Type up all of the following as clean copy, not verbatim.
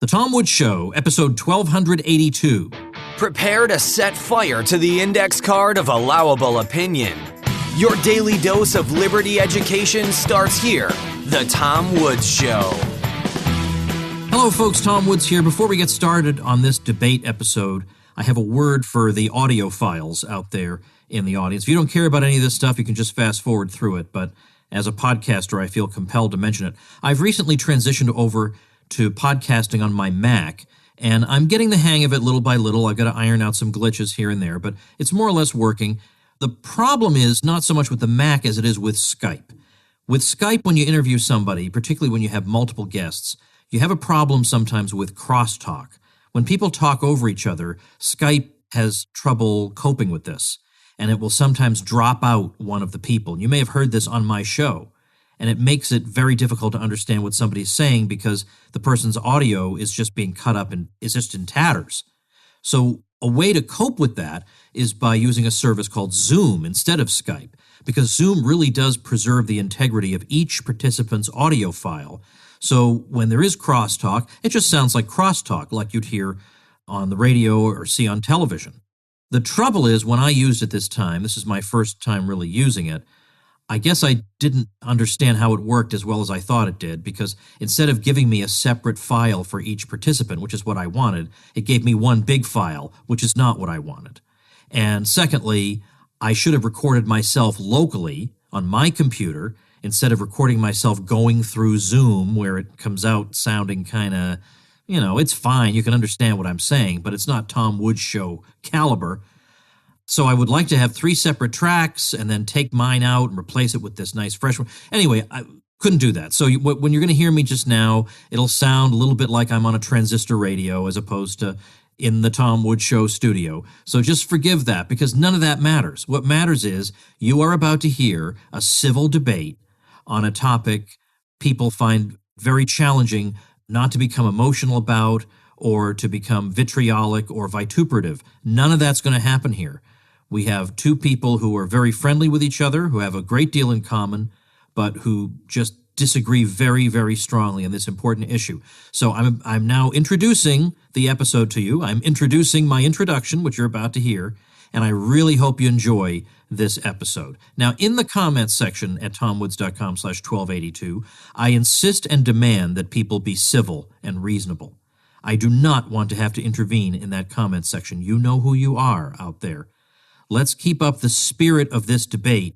The Tom Woods Show, episode 1282. Prepare to set fire to the index card of allowable opinion. Your daily dose of liberty education starts here. The Tom Woods Show. Hello, folks. Tom Woods here. Before we get started on this debate episode, I have a word for the audiophiles out there in the audience. If you don't care about any of this stuff, you can just fast forward through it. But as a podcaster, I feel compelled to mention it. I've recently transitioned over to podcasting on my Mac, and I'm getting the hang of it little by little. I've got to iron out some glitches here and there, but it's more or less working. The problem is not so much with the Mac as it is with Skype. With Skype, when you interview somebody, particularly when you have multiple guests, you have a problem sometimes with crosstalk. When people talk over each other, Skype has trouble coping with this, and it will sometimes drop out one of the people. You may have heard this on my show. And it makes it very difficult to understand what somebody's saying because the person's audio is just being cut up and is just in tatters. So a way to cope with that is by using a service called Zoom instead of Skype, because Zoom really does preserve the integrity of each participant's audio file. So when there is crosstalk, it just sounds like crosstalk, like you'd hear on the radio or see on television. The trouble is, when I used it this time, this is my first time really using it, I guess I didn't understand how it worked as well as I thought it did, because instead of giving me a separate file for each participant, which is what I wanted, it gave me one big file, which is not what I wanted. And secondly, I should have recorded myself locally on my computer instead of recording myself going through Zoom, where it comes out sounding kind of, it's fine. You can understand what I'm saying, but it's not Tom Woods Show caliber. So I would like to have 3 separate tracks and then take mine out and replace it with this nice fresh one. Anyway, I couldn't do that. So when you're going to hear me just now, it'll sound a little bit like I'm on a transistor radio as opposed to in the Tom Woods Show studio. So just forgive that, because none of that matters. What matters is you are about to hear a civil debate on a topic people find very challenging not to become emotional about or to become vitriolic or vituperative. None of that's going to happen here. We have 2 people who are very friendly with each other, who have a great deal in common, but who just disagree very, very strongly on this important issue. So I'm now introducing the episode to you. I'm introducing my introduction, which you're about to hear, and I really hope you enjoy this episode. Now, in the comments section at tomwoods.com/1282, I insist and demand that people be civil and reasonable. I do not want to have to intervene in that comment section. You know who you are out there. Let's keep up the spirit of this debate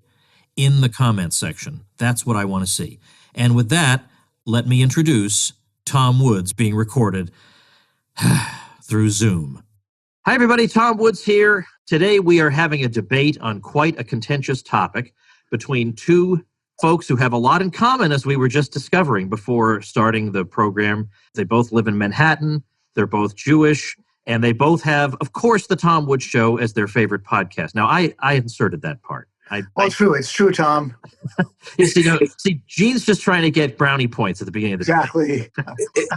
in the comments section. That's what I want to see. And with that, let me introduce Tom Woods being recorded through Zoom. Hi, everybody. Tom Woods here. Today we are having a debate on quite a contentious topic between 2 folks who have a lot in common, as we were just discovering before starting the program. They both live in Manhattan. They're both Jewish. And they both have, of course, the Tom Woods Show as their favorite podcast. Now, I inserted that part. It's true, Tom. See, Gene's just trying to get brownie points at the beginning of the Exactly.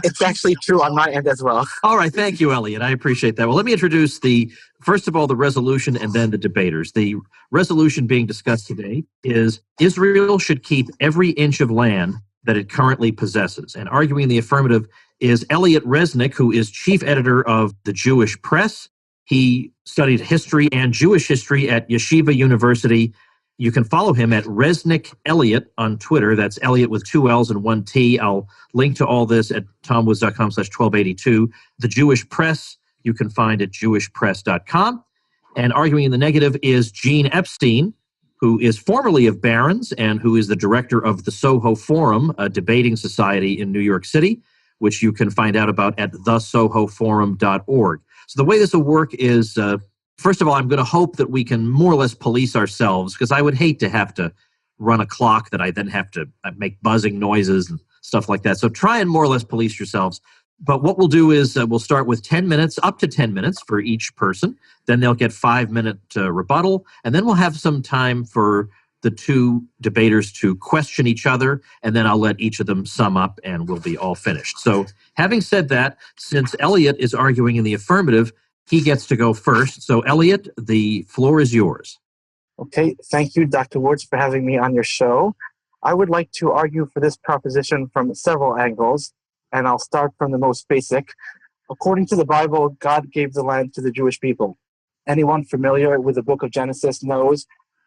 It's actually true on my end as well. All right, thank you, Elliot. I appreciate that. Well, let me introduce first of all, the resolution and then the debaters. The resolution being discussed today is Israel should keep every inch of land that it currently possesses. And arguing in the affirmative is Elliot Resnick, who is chief editor of the Jewish Press. He studied history and Jewish history at Yeshiva University. You can follow him at Resnick Elliot on Twitter. That's Elliot with 2 L's and 1 T. I'll link to all this at tomwoods.com/1282. The Jewish Press, you can find at jewishpress.com. And arguing in the negative is Gene Epstein, who is formerly of Barron's and who is the director of the Soho Forum, a debating society in New York City, which you can find out about at thesohoforum.org. So the way this will work is, first of all, I'm going to hope that we can more or less police ourselves, because I would hate to have to run a clock that I then have to make buzzing noises and stuff like that. So try and more or less police yourselves. But what we'll do is we'll start with 10 minutes, up to 10 minutes for each person. Then they'll get 5-minute rebuttal. And then we'll have some time for the 2 debaters to question each other. And then I'll let each of them sum up and we'll be all finished. So having said that, since Elliot is arguing in the affirmative, he gets to go first. So Elliot, the floor is yours. Okay, thank you, Dr. Woods, for having me on your show. I would like to argue for this proposition from several angles. and I'll start from the most basic. According to the Bible, God gave the land to the Jewish people. Anyone familiar with the book of Genesis knows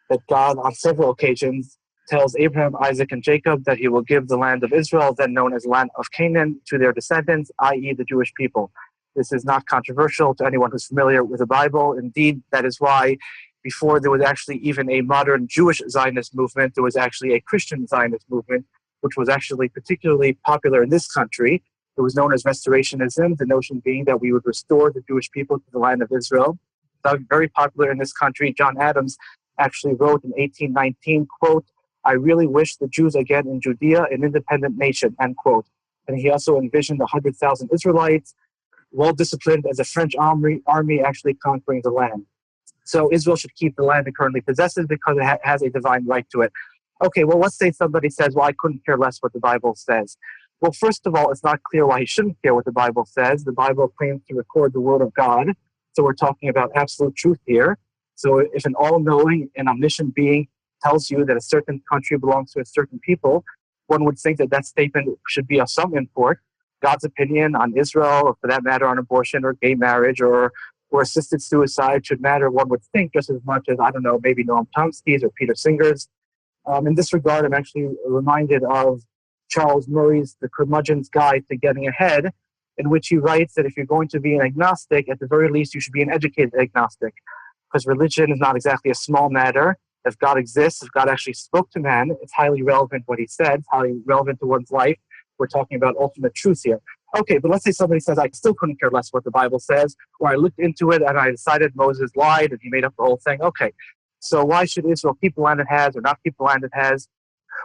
that God, on several occasions, tells Abraham, Isaac, and Jacob that he will give the land of Israel, then known as land of Canaan, to their descendants, i.e. the Jewish people. This is not controversial to anyone who's familiar with the Bible. Indeed, that is why before there was actually even a modern Jewish Zionist movement, there was actually a Christian Zionist movement, which was actually particularly popular in this country. It was known as Restorationism, the notion being that we would restore the Jewish people to the land of Israel. It's very popular in this country. John Adams actually wrote in 1819, quote, "I really wish the Jews again in Judea an independent nation," end quote. And he also envisioned 100,000 Israelites, well-disciplined as a French army actually conquering the land. So Israel should keep the land it currently possesses because it has a divine right to it. Okay, well, let's say somebody says, well, I couldn't care less what the Bible says. Well, first of all, it's not clear why he shouldn't care what the Bible says. The Bible claims to record the word of God. So we're talking about absolute truth here. So if an all-knowing and omniscient being tells you that a certain country belongs to a certain people, one would think that that statement should be of some import. God's opinion on Israel, or for that matter on abortion or gay marriage or assisted suicide should matter, one would think, just as much as, I don't know, maybe Noam Chomsky's or Peter Singer's. In this regard, I'm actually reminded of Charles Murray's The Curmudgeon's Guide to Getting Ahead, in which he writes that if you're going to be an agnostic, at the very least, you should be an educated agnostic, because religion is not exactly a small matter. If God exists, if God actually spoke to man, it's highly relevant what he said, it's highly relevant to one's life. We're talking about ultimate truth here. Okay, but let's say somebody says, I still couldn't care less what the Bible says, or I looked into it and I decided Moses lied and he made up the whole thing. Okay, so why should Israel keep the land it has or not keep the land it has?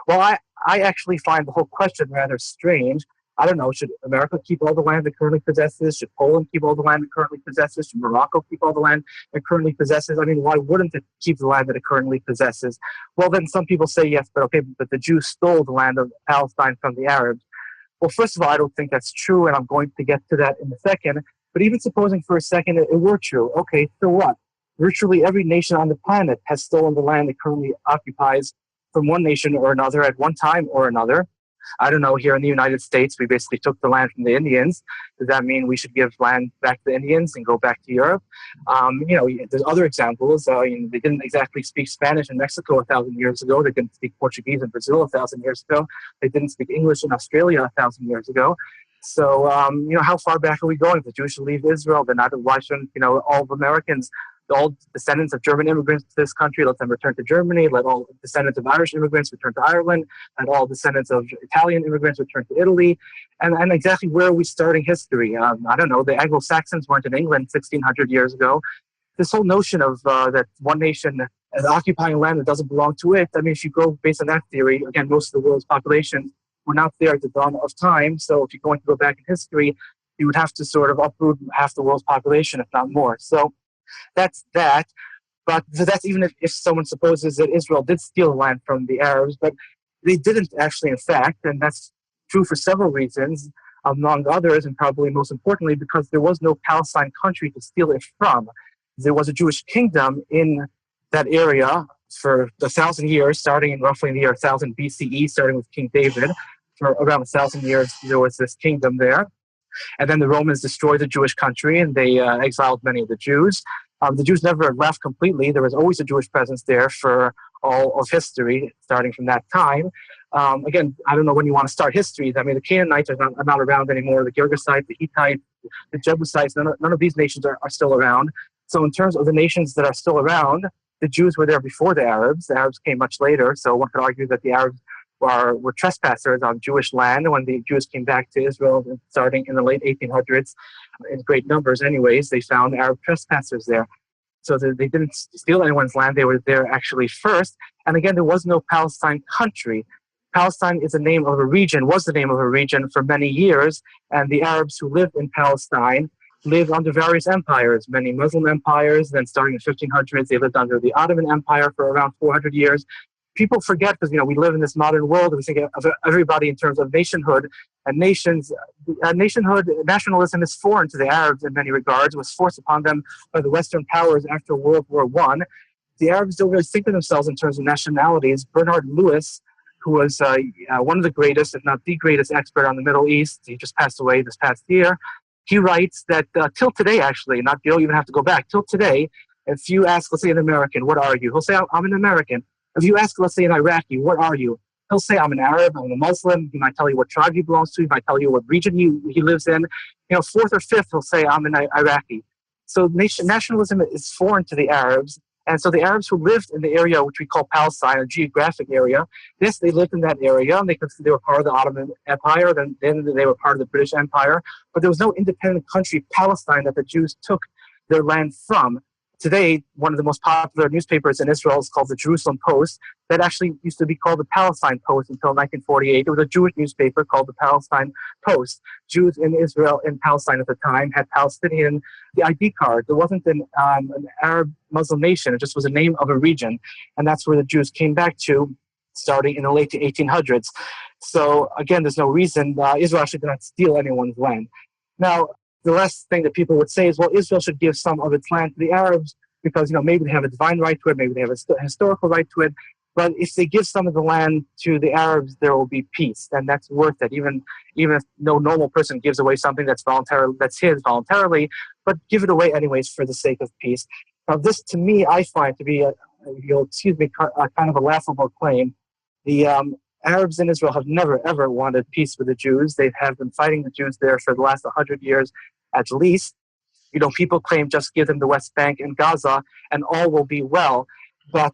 Well, I actually find the whole question rather strange. I don't know, should America keep all the land it currently possesses? Should Poland keep all the land it currently possesses? Should Morocco keep all the land it currently possesses? I mean, why wouldn't it keep the land that it currently possesses? Well, then some people say, yes, but okay, but the Jews stole the land of Palestine from the Arabs. Well, first of all, I don't think that's true, and I'm going to get to that in a second. But even supposing for a second it were true, okay, so what? Virtually every nation on the planet has stolen the land it currently occupies from one nation or another at one time or another. I don't know, here in the United States, we basically took the land from the Indians. Does that mean we should give land back to the Indians and go back to Europe? There's other examples. They didn't exactly speak Spanish in Mexico 1,000 years ago. They didn't speak Portuguese in Brazil 1,000 years ago. They didn't speak English in Australia 1,000 years ago. So, how far back are we going? If the Jews should leave Israel, then why shouldn't, all of Americans, all descendants of German immigrants to this country, let them return to Germany, let all descendants of Irish immigrants return to Ireland, and all descendants of Italian immigrants return to Italy. And exactly where are we starting history? I don't know, the Anglo-Saxons weren't in England 1,600 years ago. This whole notion of that one nation is occupying land that doesn't belong to it, I mean, if you go based on that theory, again, most of the world's population were not there at the dawn of time. So if you're going to go back in history, you would have to sort of uproot half the world's population, if not more. So that's that. But that's even if someone supposes that Israel did steal land from the Arabs, but they didn't actually, in fact, and that's true for several reasons, among others, and probably most importantly, because there was no Palestine country to steal it from. There was a Jewish kingdom in that area for 1,000 years, starting in roughly in the year 1000 BCE, starting with King David. For around 1,000 years, there was this kingdom there. And then the Romans destroyed the Jewish country and they exiled many of the Jews. The Jews never left completely. There was always a Jewish presence there for all of history, starting from that time. Again, I don't know when you want to start history. I mean, the Canaanites are not around anymore. The Girgasites, the Hittites, the Jebusites, none of these nations are still around. So in terms of the nations that are still around, the Jews were there before the Arabs. The Arabs came much later. So one could argue that the Arabs were trespassers on Jewish land when the Jews came back to Israel starting in the late 1800s. In great numbers anyways, they found Arab trespassers there. So they didn't steal anyone's land. They were there actually first. And again, there was no Palestine country. Palestine is the name of a region, was the name of a region for many years. And the Arabs who lived in Palestine lived under various empires, many Muslim empires. Then starting in the 1500s, they lived under the Ottoman Empire for around 400 years. People forget because, we live in this modern world and we think of everybody in terms of nationhood. And nationalism is foreign to the Arabs in many regards. It was forced upon them by the Western powers after World War I. The Arabs don't really think of themselves in terms of nationalities. Bernard Lewis, who was one of the greatest, if not the greatest expert on the Middle East. He just passed away this past year. He writes that till today, actually, not you don't even have to go back, till today, if you ask, let's say, an American, what are you? He'll say, I'm an American. If you ask, let's say, an Iraqi, what are you? He'll say, I'm an Arab, I'm a Muslim. He might tell you what tribe he belongs to. He might tell you what region he lives in. Fourth or fifth, he'll say, I'm an Iraqi. So nationalism is foreign to the Arabs. And so the Arabs who lived in the area which we call Palestine, a geographic area, yes, they lived in that area, and they were part of the Ottoman Empire, then they were part of the British Empire, but there was no independent country, Palestine, that the Jews took their land from. Today, one of the most popular newspapers in Israel is called the Jerusalem Post. That actually used to be called the Palestine Post until 1948. It was a Jewish newspaper called the Palestine Post. Jews in Israel and Palestine at the time had Palestinian the ID card. There wasn't an Arab Muslim nation. It just was a name of a region. And that's where the Jews came back to starting in the late 1800s. So again, there's no reason Israel actually did not steal anyone's land. Now, the last thing that people would say is, well, Israel should give some of its land to the Arabs because, maybe they have a divine right to it, maybe they have a historical right to it. But if they give some of the land to the Arabs, there will be peace, and that's worth it. Even if no normal person gives away something that's his voluntarily, but give it away anyways for the sake of peace. Now, this to me, I find to be a kind of a laughable claim. The Arabs in Israel have never, ever wanted peace with the Jews. They have been fighting the Jews there for the last 100 years at least. People claim just give them the West Bank and Gaza and all will be well. But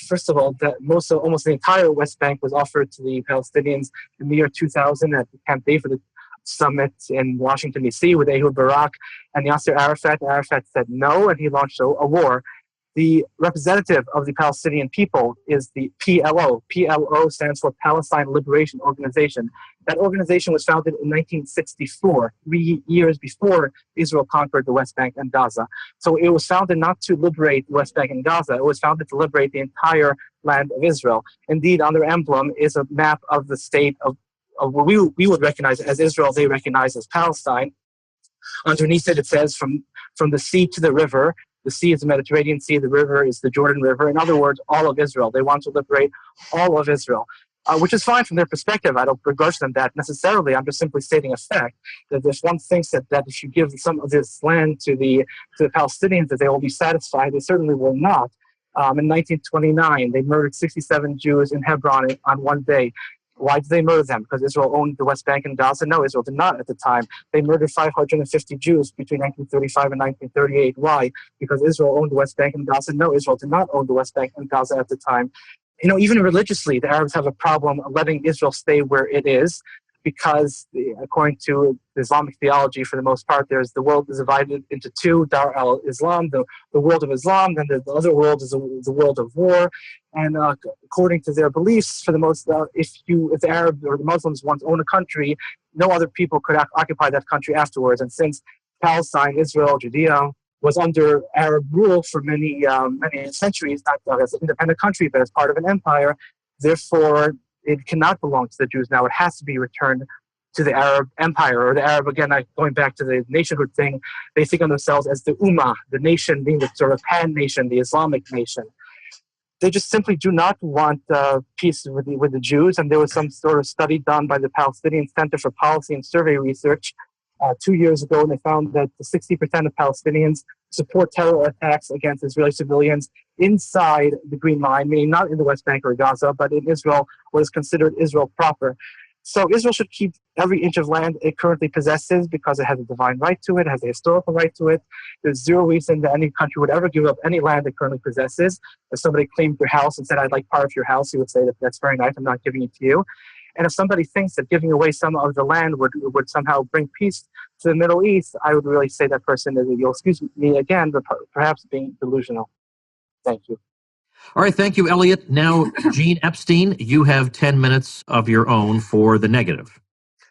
first of all, almost the entire West Bank was offered to the Palestinians in the year 2000 at the Camp David summit in Washington, D.C. with Ehud Barak and Yasser Arafat. Arafat said no, and he launched a war. The representative of the Palestinian people is the PLO. PLO stands for Palestine Liberation Organization. That organization was founded in 1964, 3 years before Israel conquered the West Bank and Gaza. So it was founded not to liberate the West Bank and Gaza. It was founded to liberate the entire land of Israel. Indeed, on their emblem is a map of the state of what we would recognize as Israel, they recognize as Palestine. Underneath it, it says from the sea to the river. The sea is the Mediterranean Sea. The river is the Jordan River. In other words, all of Israel. They want to liberate all of Israel, which is fine from their perspective. I don't begrudge them that necessarily. I'm just simply stating a fact that if one thinks that if you give some of this land to the Palestinians, that they will be satisfied, they certainly will not. In 1929, they murdered 67 Jews in Hebron on one day. Why did they murder them? Because Israel owned the West Bank and Gaza? No, Israel did not at the time. They murdered 550 Jews between 1935 and 1938. Why? Because Israel owned the West Bank and Gaza? No, Israel did not own the West Bank and Gaza at the time. Even religiously, the Arabs have a problem letting Israel stay where it is because, according to Islamic theology, for the most part, the world is divided into two, Dar al-Islam, the world of Islam, then the other world is the world of war. And according to their beliefs, for the most, if the Arabs or the Muslims want to own a country, no other people could occupy that country afterwards. And since Palestine, Israel, Judea was under Arab rule for many centuries, not as an independent country, but as part of an empire, therefore it cannot belong to the Jews now. It has to be returned to the Arab Empire, or the Arab, again, going back to the nationhood thing, they think of themselves as the Ummah, the nation being the sort of pan-nation, the Islamic nation. They just simply do not want peace with the Jews, and there was some sort of study done by the Palestinian Center for Policy and Survey Research 2 years ago, and they found that 60% of Palestinians support terror attacks against Israeli civilians inside the Green Line, meaning not in the West Bank or Gaza, but in Israel, what is considered Israel proper. So Israel should keep every inch of land it currently possesses because it has a divine right to it, has a historical right to it. There's zero reason that any country would ever give up any land it currently possesses. If somebody claimed your house and said, I'd like part of your house, you would say that that's very nice, I'm not giving it to you. And if somebody thinks that giving away some of the land would somehow bring peace to the Middle East, I would really say that person is, you'll excuse me again, but perhaps being delusional. Thank you. All right, thank you, Elliot. Now, Gene Epstein, you have 10 minutes of your own for the negative.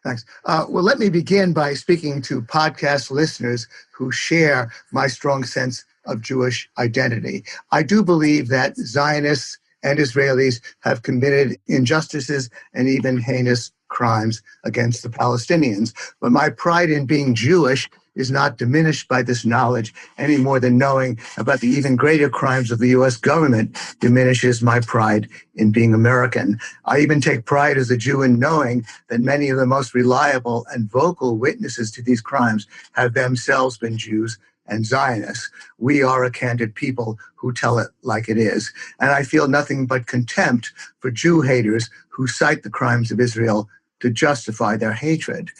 Thanks. Well, let me begin by speaking to podcast listeners who share my strong sense of Jewish identity. I do believe that Zionists and Israelis have committed injustices and even heinous crimes against the Palestinians. But my pride in being Jewish is not diminished by this knowledge any more than knowing about the even greater crimes of the U.S. government diminishes my pride in being American. I even take pride as a Jew in knowing that many of the most reliable and vocal witnesses to these crimes have themselves been Jews and Zionists. We are a candid people who tell it like it is. And I feel nothing but contempt for Jew haters who cite the crimes of Israel to justify their hatred.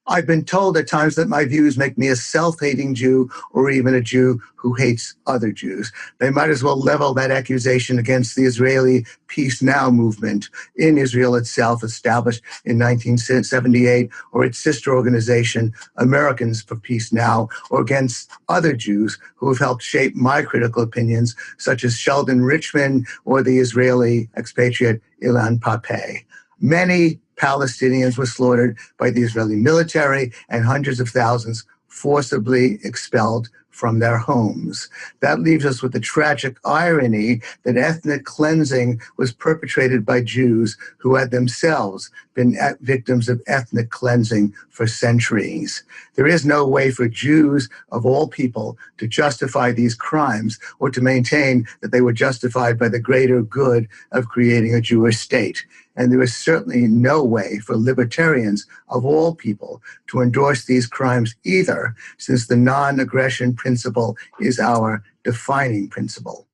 I've been told at times that my views make me a self-hating Jew or even a Jew who hates other Jews. They might as well level that accusation against the Israeli Peace Now movement in Israel itself, established in 1978, or its sister organization, Americans for Peace Now, or against other Jews who have helped shape my critical opinions, such as Sheldon Richman or the Israeli expatriate Ilan Pappé. Many Palestinians were slaughtered by the Israeli military and hundreds of thousands forcibly expelled from their homes. That leaves us with the tragic irony that ethnic cleansing was perpetrated by Jews who had themselves been victims of ethnic cleansing for centuries. There is no way for Jews of all people to justify these crimes or to maintain that they were justified by the greater good of creating a Jewish state. And there is certainly no way for libertarians of all people to endorse these crimes either, since the non-aggression principle is our defining principle.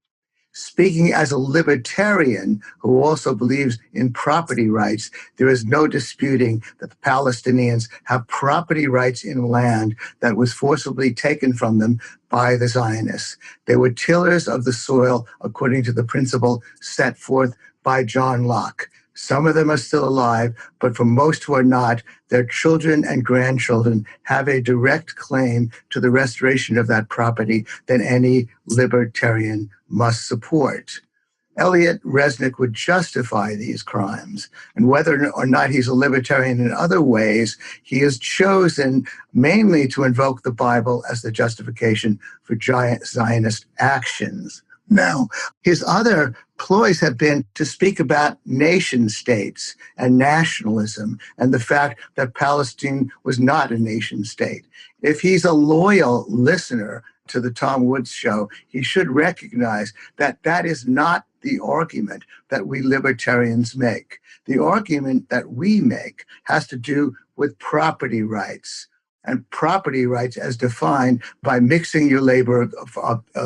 Speaking as a libertarian who also believes in property rights, there is no disputing that the Palestinians have property rights in land that was forcibly taken from them by the Zionists. They were tillers of the soil according to the principle set forth by John Locke. Some of them are still alive, but for most who are not, their children and grandchildren have a direct claim to the restoration of that property that any libertarian must support. Elliot Resnick would justify these crimes, and whether or not he's a libertarian in other ways, he has chosen mainly to invoke the Bible as the justification for Zionist actions. Now, his other ploys have been to speak about nation states and nationalism and the fact that Palestine was not a nation state. If he's a loyal listener to the Tom Woods Show, he should recognize that that is not the argument that we libertarians make. The argument that we make has to do with property rights. And property rights as defined by mixing your labor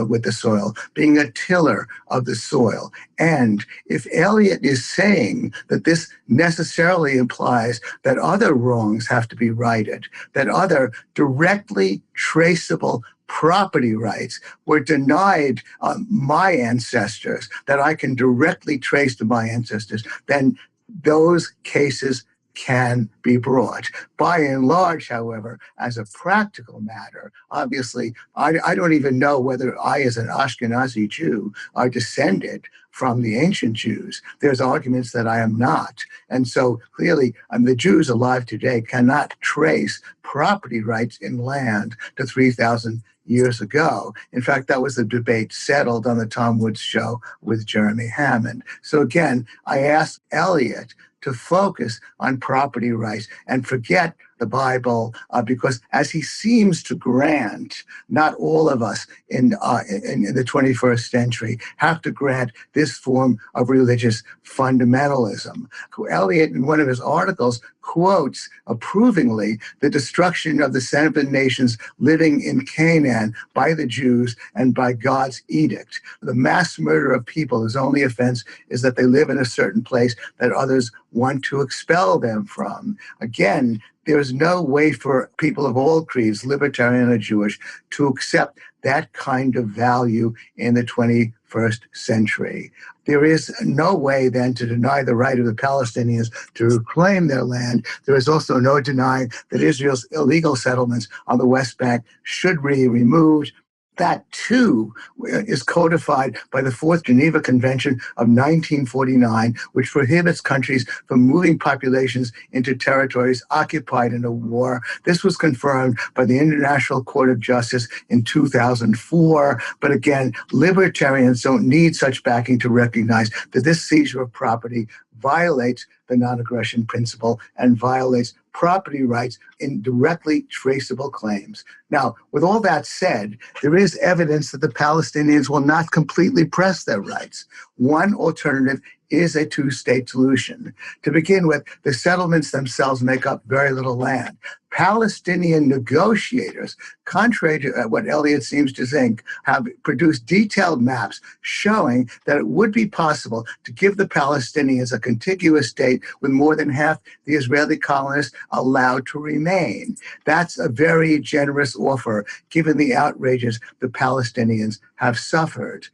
with the soil, being a tiller of the soil. And if Eliot is saying that this necessarily implies that other wrongs have to be righted, that other directly traceable property rights were denied my ancestors, that I can directly trace to my ancestors, then those cases can be brought. By and large, however, as a practical matter, obviously, I don't even know whether I, as an Ashkenazi Jew, are descended from the ancient Jews. There's arguments that I am not. And so clearly, the Jews alive today cannot trace property rights in land to 3,000 years ago. In fact, that was the debate settled on the Tom Woods Show with Jeremy Hammond. So again, I asked Eliot to focus on property rights and forget the Bible, because as he seems to grant, not all of us in the 21st century have to grant this form of religious fundamentalism. Eliot, in one of his articles, quotes approvingly the destruction of the seven nations living in Canaan by the Jews and by God's edict. The mass murder of people, whose only offense is that they live in a certain place that others want to expel them from. Again, there's no way for people of all creeds, libertarian or Jewish, to accept that kind of value in the 21st century. There is no way then to deny the right of the Palestinians to reclaim their land. There is also no denying that Israel's illegal settlements on the West Bank should be removed. That, too, is codified by the Fourth Geneva Convention of 1949, which prohibits countries from moving populations into territories occupied in a war. This was confirmed by the International Court of Justice in 2004. But again, libertarians don't need such backing to recognize that this seizure of property violates the non-aggression principle and violates property rights in directly traceable claims. Now, with all that said, there is evidence that the Palestinians will not completely press their rights. One alternative is a two-state solution. To begin with, the settlements themselves make up very little land. Palestinian negotiators, contrary to what Elliott seems to think, have produced detailed maps showing that it would be possible to give the Palestinians a contiguous state with more than half the Israeli colonists allowed to remain. That's a very generous offer, given the outrages the Palestinians have suffered.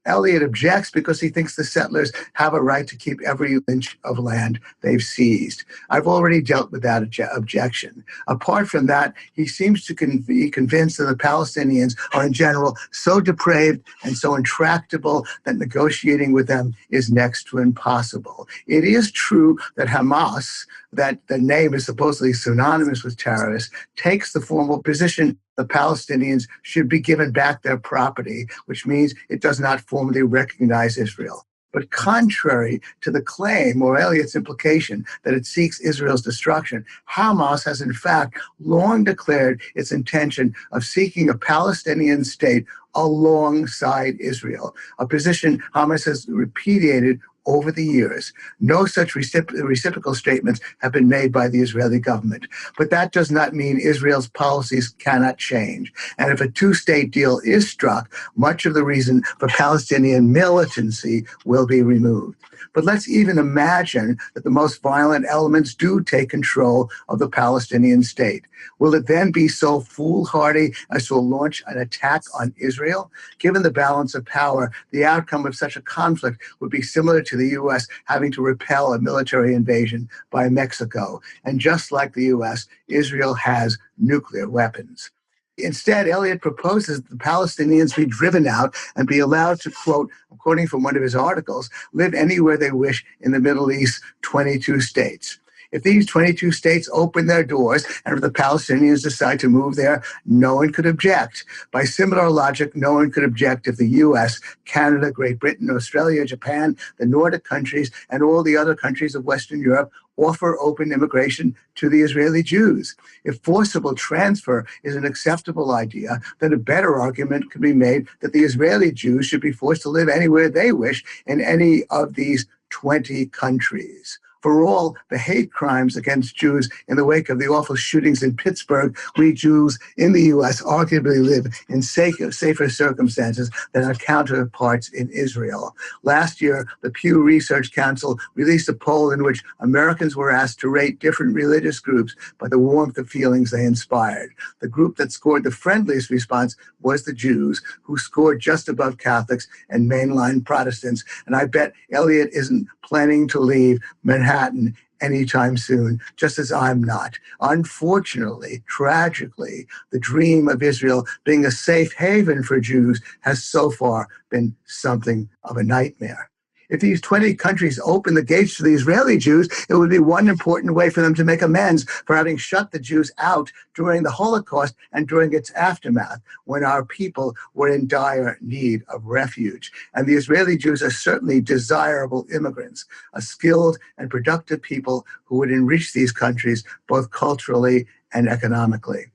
Elliott objects because he thinks the settlers have a right to keep every inch of land they've seized. I've already dealt with that objection. Apart from that, he seems to be convinced that the Palestinians are in general so depraved and so intractable that negotiating with them is next to impossible. It is true that Hamas, that the name is supposedly synonymous with terrorists, takes the formal position the Palestinians should be given back their property, which means it does not formally recognize Israel. But contrary to the claim or Elliott's implication that it seeks Israel's destruction, Hamas has in fact long declared its intention of seeking a Palestinian state alongside Israel, a position Hamas has repudiated over the years. No such reciprocal statements have been made by the Israeli government. But that does not mean Israel's policies cannot change. And if a two-state deal is struck, much of the reason for Palestinian militancy will be removed. But let's even imagine that the most violent elements do take control of the Palestinian state. Will it then be so foolhardy as to launch an attack on Israel? Given the balance of power, the outcome of such a conflict would be similar to the U.S. having to repel a military invasion by Mexico. And just like the U.S., Israel has nuclear weapons. Instead, Elliott proposes that the Palestinians be driven out and be allowed to, quote, according from one of his articles, live anywhere they wish in the Middle East, 22 states. If these 22 states open their doors and if the Palestinians decide to move there, no one could object. By similar logic, no one could object if the U.S., Canada, Great Britain, Australia, Japan, the Nordic countries, and all the other countries of Western Europe offer open immigration to the Israeli Jews. If forcible transfer is an acceptable idea, then a better argument could be made that the Israeli Jews should be forced to live anywhere they wish in any of these 20 countries. For all the hate crimes against Jews in the wake of the awful shootings in Pittsburgh, we Jews in the U.S. arguably live in safer circumstances than our counterparts in Israel. Last year, the Pew Research Council released a poll in which Americans were asked to rate different religious groups by the warmth of feelings they inspired. The group that scored the friendliest response was the Jews, who scored just above Catholics and mainline Protestants. And I bet Elliott isn't planning to leave Manhattan anytime soon, just as I'm not. Unfortunately, tragically, the dream of Israel being a safe haven for Jews has so far been something of a nightmare. If these 20 countries open the gates to the Israeli Jews, it would be one important way for them to make amends for having shut the Jews out during the Holocaust and during its aftermath, when our people were in dire need of refuge. And the Israeli Jews are certainly desirable immigrants, a skilled and productive people who would enrich these countries both culturally and economically.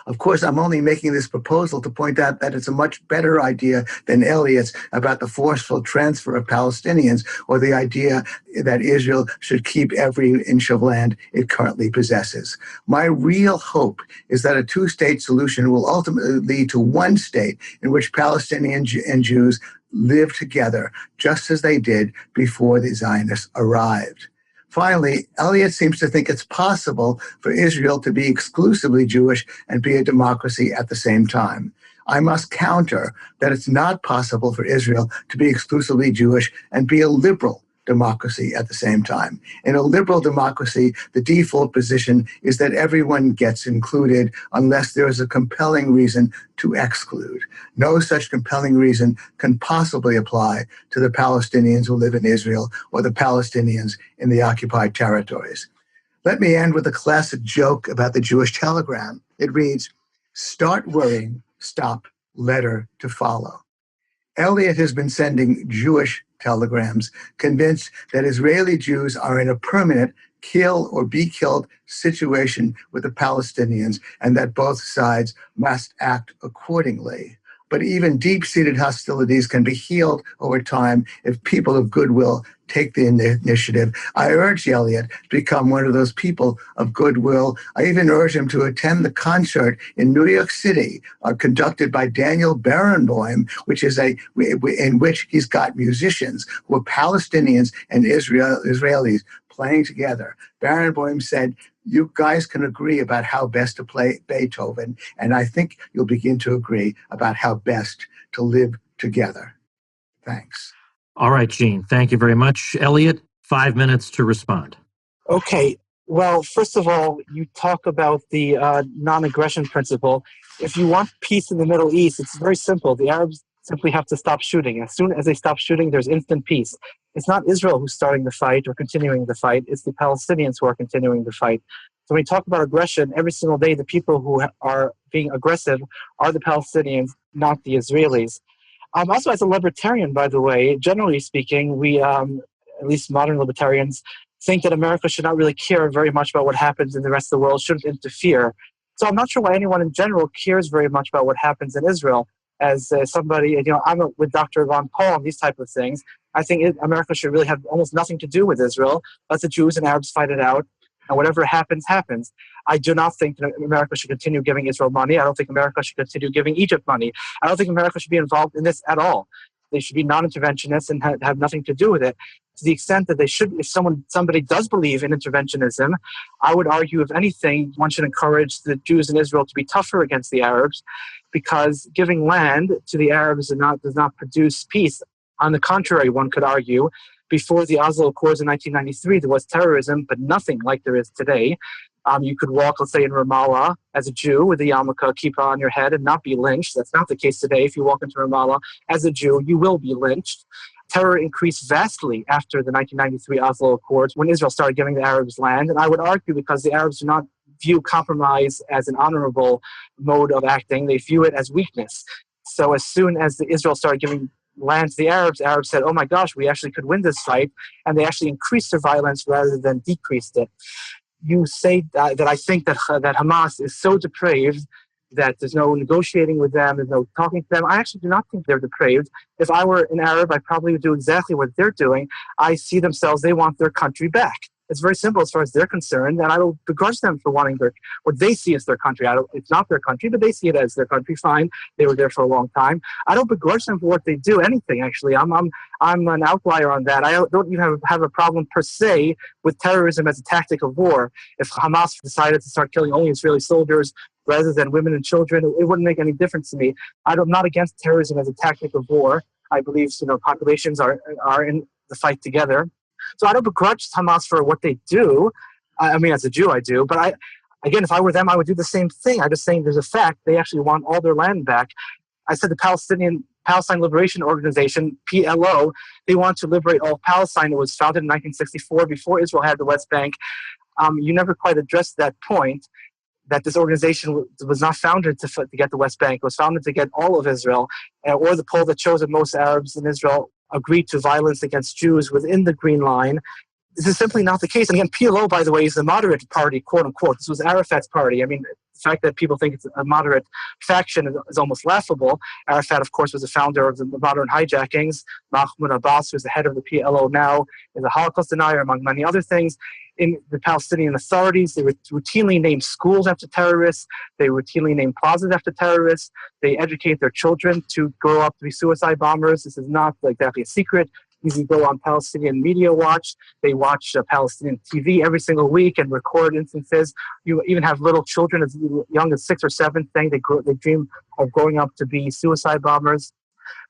Of course, I'm only making this proposal to point out that it's a much better idea than Elliott's about the forceful transfer of Palestinians or the idea that Israel should keep every inch of land it currently possesses. My real hope is that a two-state solution will ultimately lead to one state in which Palestinians and Jews live together, just as they did before the Zionists arrived. Finally, Elliott seems to think it's possible for Israel to be exclusively Jewish and be a democracy at the same time. I must counter that it's not possible for Israel to be exclusively Jewish and be a liberal democracy at the same time. In a liberal democracy, the default position is that everyone gets included unless there is a compelling reason to exclude. No such compelling reason can possibly apply to the Palestinians who live in Israel or the Palestinians in the occupied territories. Let me end with a classic joke about the Jewish telegram. It reads, "Start worrying, stop, letter to follow." Elliot has been sending Jewish telegrams, convinced that Israeli Jews are in a permanent kill or be killed situation with the Palestinians and that both sides must act accordingly. But even deep-seated hostilities can be healed over time if people of goodwill take the initiative. I urge Elliot to become one of those people of goodwill. I even urge him to attend the concert in New York City, conducted by Daniel Barenboim, which is in which he's got musicians who are Palestinians and Israelis playing together. Barenboim said, you guys can agree about how best to play Beethoven, and I think you'll begin to agree about how best to live together. Thanks. All right, Gene. Thank you very much. Elliot, 5 minutes to respond. Okay. Well, first of all, you talk about the non-aggression principle. If you want peace in the Middle East, it's very simple. The Arabs simply have to stop shooting. As soon as they stop shooting, there's instant peace. It's not Israel who's starting the fight or continuing the fight. It's the Palestinians who are continuing the fight. So when we talk about aggression, every single day the people who are being aggressive are the Palestinians, not the Israelis. Also, as a libertarian, by the way, generally speaking, we, at least modern libertarians, think that America should not really care very much about what happens in the rest of the world, shouldn't interfere. So I'm not sure why anyone in general cares very much about what happens in Israel. As somebody, I'm with Dr. Ron Paul on these type of things. I think America should really have almost nothing to do with Israel. Let the Jews and Arabs fight it out, and whatever happens, happens. I do not think that America should continue giving Israel money. I don't think America should continue giving Egypt money. I don't think America should be involved in this at all. They should be non-interventionists and have nothing to do with it. To the extent that they should, if somebody does believe in interventionism, I would argue, if anything, one should encourage the Jews in Israel to be tougher against the Arabs, because giving land to the Arabs does not produce peace. On the contrary, one could argue, before the Oslo Accords in 1993, there was terrorism, but nothing like there is today. You could walk, let's say, in Ramallah as a Jew with a yarmulke kippah on your head and not be lynched. That's not the case today. If you walk into Ramallah as a Jew, you will be lynched. Terror increased vastly after the 1993 Oslo Accords when Israel started giving the Arabs land. And I would argue because the Arabs do not view compromise as an honorable mode of acting. They view it as weakness. So as soon as Israel started giving land to the Arabs said, oh my gosh, we actually could win this fight. And they actually increased their violence rather than decreased it. You say that I think that Hamas is so depraved that there's no negotiating with them, there's no talking to them. I actually do not think they're depraved. If I were an Arab, I probably would do exactly what they're doing. I see themselves, they want their country back. It's very simple as far as they're concerned, and I don't begrudge them for wanting what they see as their country. It's not their country, but they see it as their country. Fine, they were there for a long time. I don't begrudge them for what they do. Anything, actually. I'm an outlier on that. I don't even have a problem per se with terrorism as a tactic of war. If Hamas decided to start killing only Israeli soldiers rather than women and children, it wouldn't make any difference to me. I'm not against terrorism as a tactic of war. I believe populations are in the fight together. So I don't begrudge Hamas for what they do. I mean, as a Jew, I do. But again, if I were them, I would do the same thing. I'm just saying there's a fact. They actually want all their land back. I said the Palestine Liberation Organization, PLO, they want to liberate all Palestine. It was founded in 1964 before Israel had the West Bank. You never quite addressed that point, that this organization was not founded to get the West Bank. It was founded to get all of Israel, or the poll that shows that most Arabs in Israel agreed to violence against Jews within the Green Line. This is simply not the case. And again, PLO, by the way, is the moderate party, quote unquote. This was Arafat's party. I mean, the fact that people think it's a moderate faction is almost laughable. Arafat, of course, was the founder of the modern hijackings. Mahmoud Abbas, who's the head of the PLO now, is a Holocaust denier, among many other things. In the Palestinian authorities, they routinely name schools after terrorists. They routinely name plazas after terrorists. They educate their children to grow up to be suicide bombers. This is not exactly a secret. You go on Palestinian Media Watch. They watch Palestinian TV every single week and record instances. You even have little children as young as 6 or 7 saying they dream of growing up to be suicide bombers.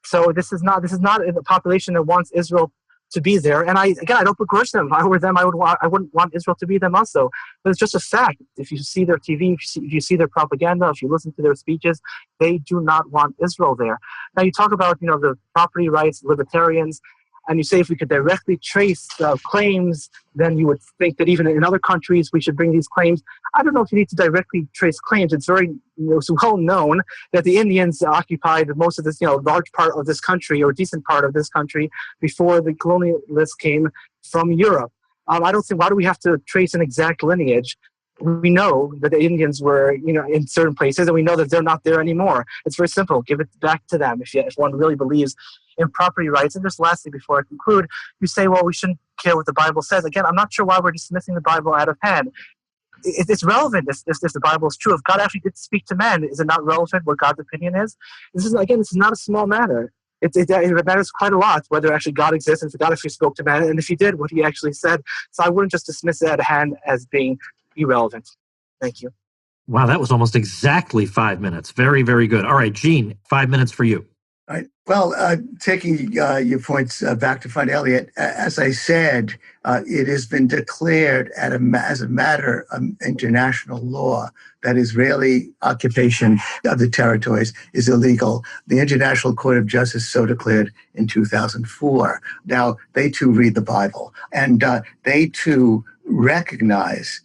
So this is not a population that wants Israel to be there. And I don't begrudge them. If I were them, I wouldn't want Israel to be them also. But it's just a fact. If you see their TV, if you see their propaganda, if you listen to their speeches, they do not want Israel there. Now you talk about the property rights, libertarians. And you say if we could directly trace the claims, then you would think that even in other countries we should bring these claims. I don't know if you need to directly trace claims. It's very it's well known that the Indians occupied most of this, large part of this country or decent part of this country before the colonialists came from Europe. I don't think, why do we have to trace an exact lineage? We know that the Indians were, in certain places, and we know that they're not there anymore. It's very simple. Give it back to them if one really believes in property rights. And just lastly, before I conclude, you say, well, we shouldn't care what the Bible says. Again, I'm not sure why we're dismissing the Bible out of hand. It's relevant if the Bible is true. If God actually did speak to men, is it not relevant what God's opinion is? This is not a small matter. It matters quite a lot whether actually God exists and if God actually spoke to man, and if he did, what he actually said. So I wouldn't just dismiss it out of hand as being irrelevant. Thank you. Wow, that was almost exactly 5 minutes. Very, very good. All right, Gene, 5 minutes for you. All right. Well, taking your points back to front, Elliot, as I said, it has been declared as a matter of international law that Israeli occupation of the territories is illegal. The International Court of Justice so declared in 2004. Now, they too read the Bible, and they too recognize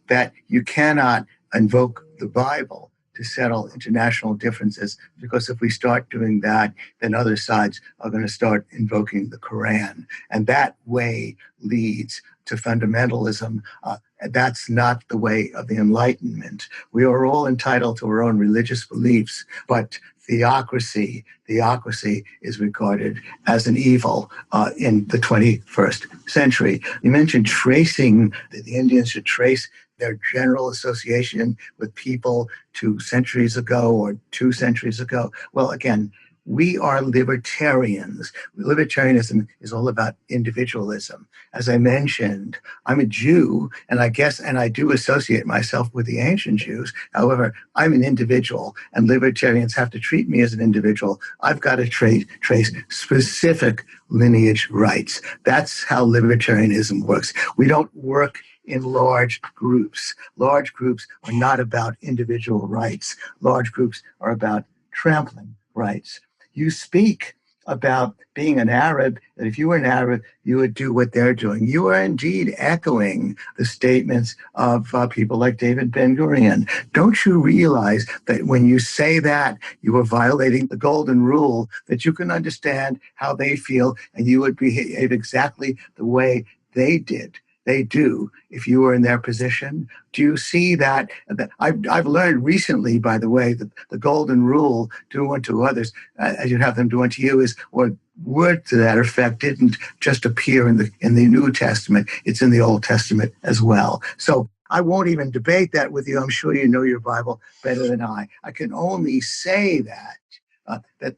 that you cannot invoke the Bible to settle international differences, because if we start doing that, then other sides are going to start invoking the Quran. And that way leads to fundamentalism. That's not the way of the Enlightenment. We are all entitled to our own religious beliefs, but theocracy is regarded as an evil in the 21st century. You mentioned tracing, that the Indians should trace their general association with people 2 centuries ago or 2 centuries ago. Well, again, we are libertarians. Libertarianism is all about individualism. As I mentioned, I'm a Jew, and I do associate myself with the ancient Jews. However, I'm an individual, and libertarians have to treat me as an individual. I've got to trace specific lineage rights. That's how libertarianism works. We don't work in large groups. Large groups are not about individual rights. Large groups are about trampling rights. You speak about being an Arab, that if you were an Arab, you would do what they're doing. You are indeed echoing the statements of people like David Ben-Gurion. Don't you realize that when you say that, you are violating the golden rule, that you can understand how they feel and you would behave exactly the way they do if you were in their position? Do you see that? I've learned recently, by the way, that the golden rule, do unto others as you'd have them do unto you, or word to that effect didn't just appear in the New Testament. It's in the Old Testament as well. So I won't even debate that with you. I'm sure you know your Bible better than I. I can only say that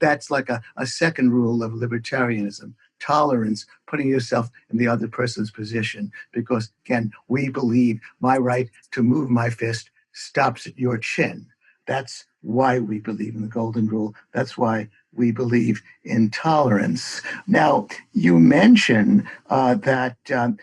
that's like a second rule of libertarianism. Tolerance, putting yourself in the other person's position, because again, we believe my right to move my fist stops at your chin. That's why we believe in the golden rule. That's why we believe in tolerance. Now, you mentioned that's right.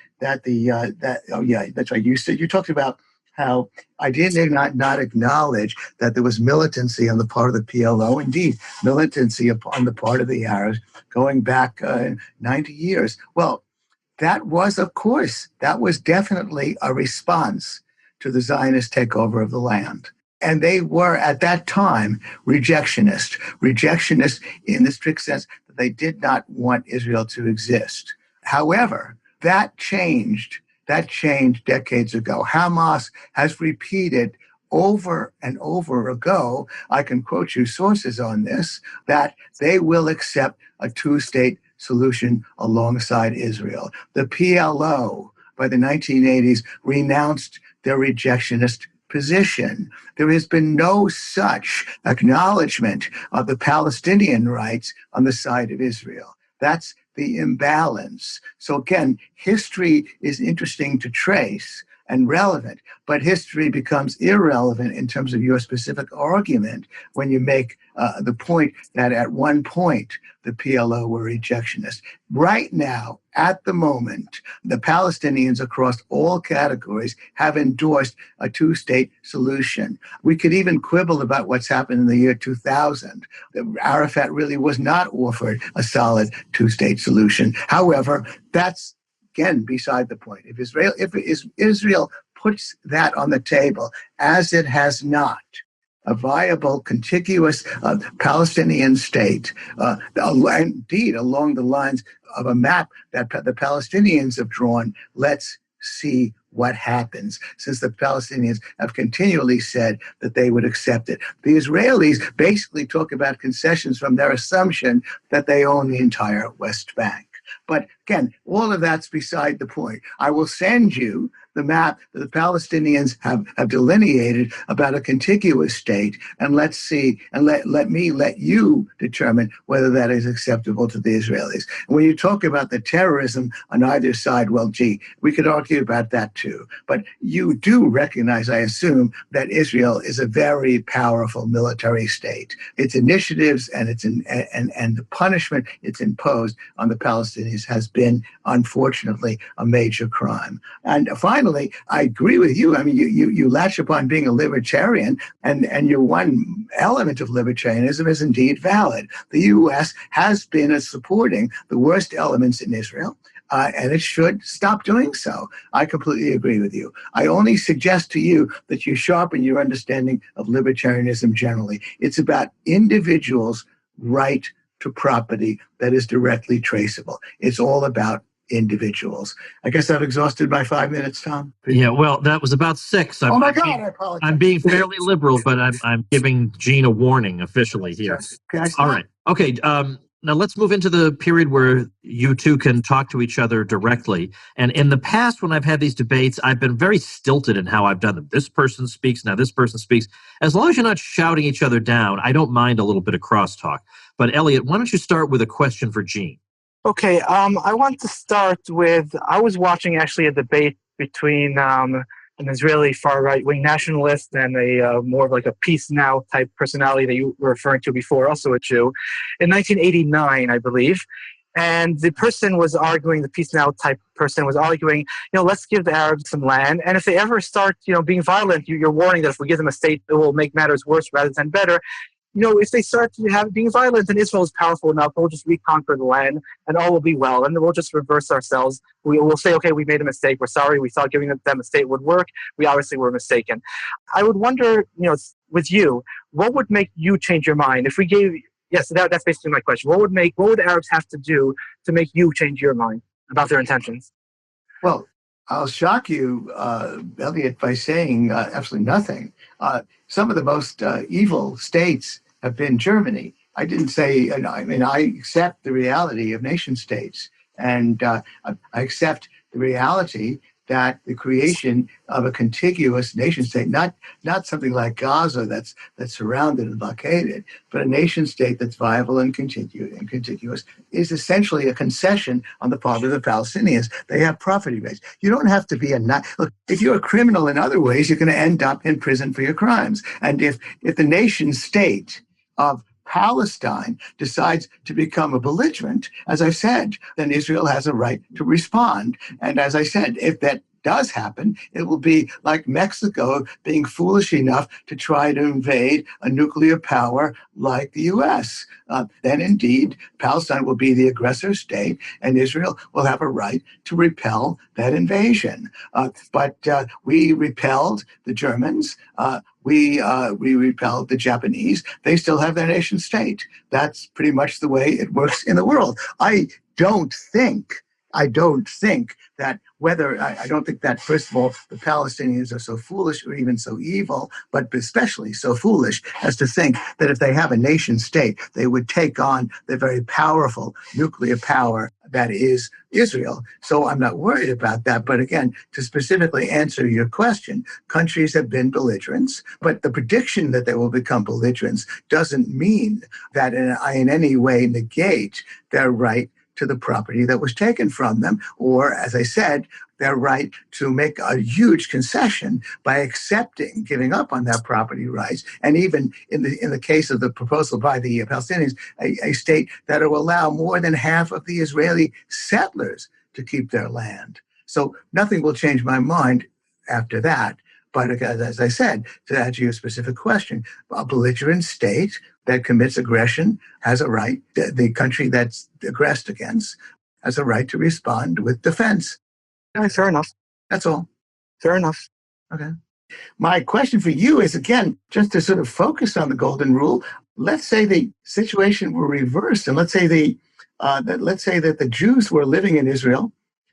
You talked about how I did not acknowledge that there was militancy on the part of the PLO. Indeed, militancy on the part of the Arabs going back 90 years. Well, that was definitely a response to the Zionist takeover of the land. And they were, at that time, rejectionist in the strict sense that they did not want Israel to exist. However, that changed decades ago. Hamas has repeated over and over ago, I can quote you sources on this, that they will accept a two-state solution alongside Israel. The PLO, by the 1980s, renounced their rejectionist position. There has been no such acknowledgement of the Palestinian rights on the side of Israel. That's the imbalance. So again, history is interesting to trace, and relevant. But history becomes irrelevant in terms of your specific argument when you make the point that at one point the PLO were rejectionists. Right now, at the moment, the Palestinians across all categories have endorsed a two-state solution. We could even quibble about what's happened in the year 2000. Arafat really was not offered a solid two-state solution. However, that's, again, beside the point. If Israel puts that on the table, as it has not, a viable, contiguous Palestinian state, indeed along the lines of a map that the Palestinians have drawn, let's see what happens, since the Palestinians have continually said that they would accept it. The Israelis basically talk about concessions from their assumption that they own the entire West Bank. But again, all of that's beside the point. I will send you the map that the Palestinians have delineated about a contiguous state, and let's see, and let you determine whether that is acceptable to the Israelis. And when you talk about the terrorism on either side, well, gee, we could argue about that too. But you do recognize, I assume, that Israel is a very powerful military state. Its initiatives and and the punishment it's imposed on the Palestinians has been, unfortunately, a major crime. And finally, I agree with you. I mean, you latch upon being a libertarian, and your one element of libertarianism is indeed valid. The U.S. has been supporting the worst elements in Israel, and it should stop doing so. I completely agree with you. I only suggest to you that you sharpen your understanding of libertarianism generally. It's about individuals' right to property that is directly traceable. It's all about individuals. I guess I've exhausted my 5 minutes, Tom. Yeah, well, that was about 6. Oh my God, I apologize. I'm being fairly liberal, but I'm giving Gene a warning officially here. All right. Okay. Now let's move into the period where you two can talk to each other directly. And in the past, when I've had these debates, I've been very stilted in how I've done them. This person speaks, now this person speaks. As long as you're not shouting each other down, I don't mind a little bit of crosstalk. But Elliot, why don't you start with a question for Gene? Okay, I want to start with, I was watching actually a debate between an Israeli far right-wing nationalist and a more of like a peace now type personality that you were referring to before, also a Jew, in 1989, I believe. And the person was arguing, the peace now type person was arguing, let's give the Arabs some land. And if they ever start, being violent, you're warning that if we give them a state, it will make matters worse rather than better. If they start being violent and Israel is powerful enough, we'll just reconquer the land and all will be well. And then we'll just reverse ourselves. We'll say, okay, we made a mistake. We're sorry. We thought giving them a state would work. We obviously were mistaken. I would wonder, with you, what would make you change your mind? If we gave, yes, that's basically my question. What would Arabs have to do to make you change your mind about their intentions? Well, I'll shock you, Elliot, by saying absolutely nothing. Some of the most evil states have been Germany. I didn't say, I accept the reality of nation states. And I accept the reality that the creation of a contiguous nation state, not something like Gaza that's surrounded and blockaded, but a nation state that's viable and contiguous, is essentially a concession on the part of the Palestinians. They have property rights. You don't have to be look, if you're a criminal in other ways, you're going to end up in prison for your crimes. And if the nation state of Palestine decides to become a belligerent, as I said, then Israel has a right to respond. And as I said, if that does happen, it will be like Mexico being foolish enough to try to invade a nuclear power like the U.S. Then indeed, Palestine will be the aggressor state, and Israel will have a right to repel that invasion. But we repelled the Germans. We repelled the Japanese. They still have their nation state. That's pretty much the way it works in the world. I don't think that I don't think that, first of all, the Palestinians are so foolish or even so evil, but especially so foolish as to think that if they have a nation state, they would take on the very powerful nuclear power that is Israel. So I'm not worried about that. But again, to specifically answer your question, countries have been belligerents, but the prediction that they will become belligerents doesn't mean that in any way negate their right to the property that was taken from them, or, as I said, their right to make a huge concession by accepting, giving up on that property rights, and even in the case of the proposal by the Palestinians, a state that will allow more than half of the Israeli settlers to keep their land. So nothing will change my mind after that. But as I said, to answer your specific question, a belligerent state that commits aggression has a right, the country that's aggressed against has a right to respond with defense. Fair enough. That's all. Fair enough. Okay. My question for you is, again, just to sort of focus on the golden rule. Let's say the situation were reversed, and let's say that the Jews were living in Israel,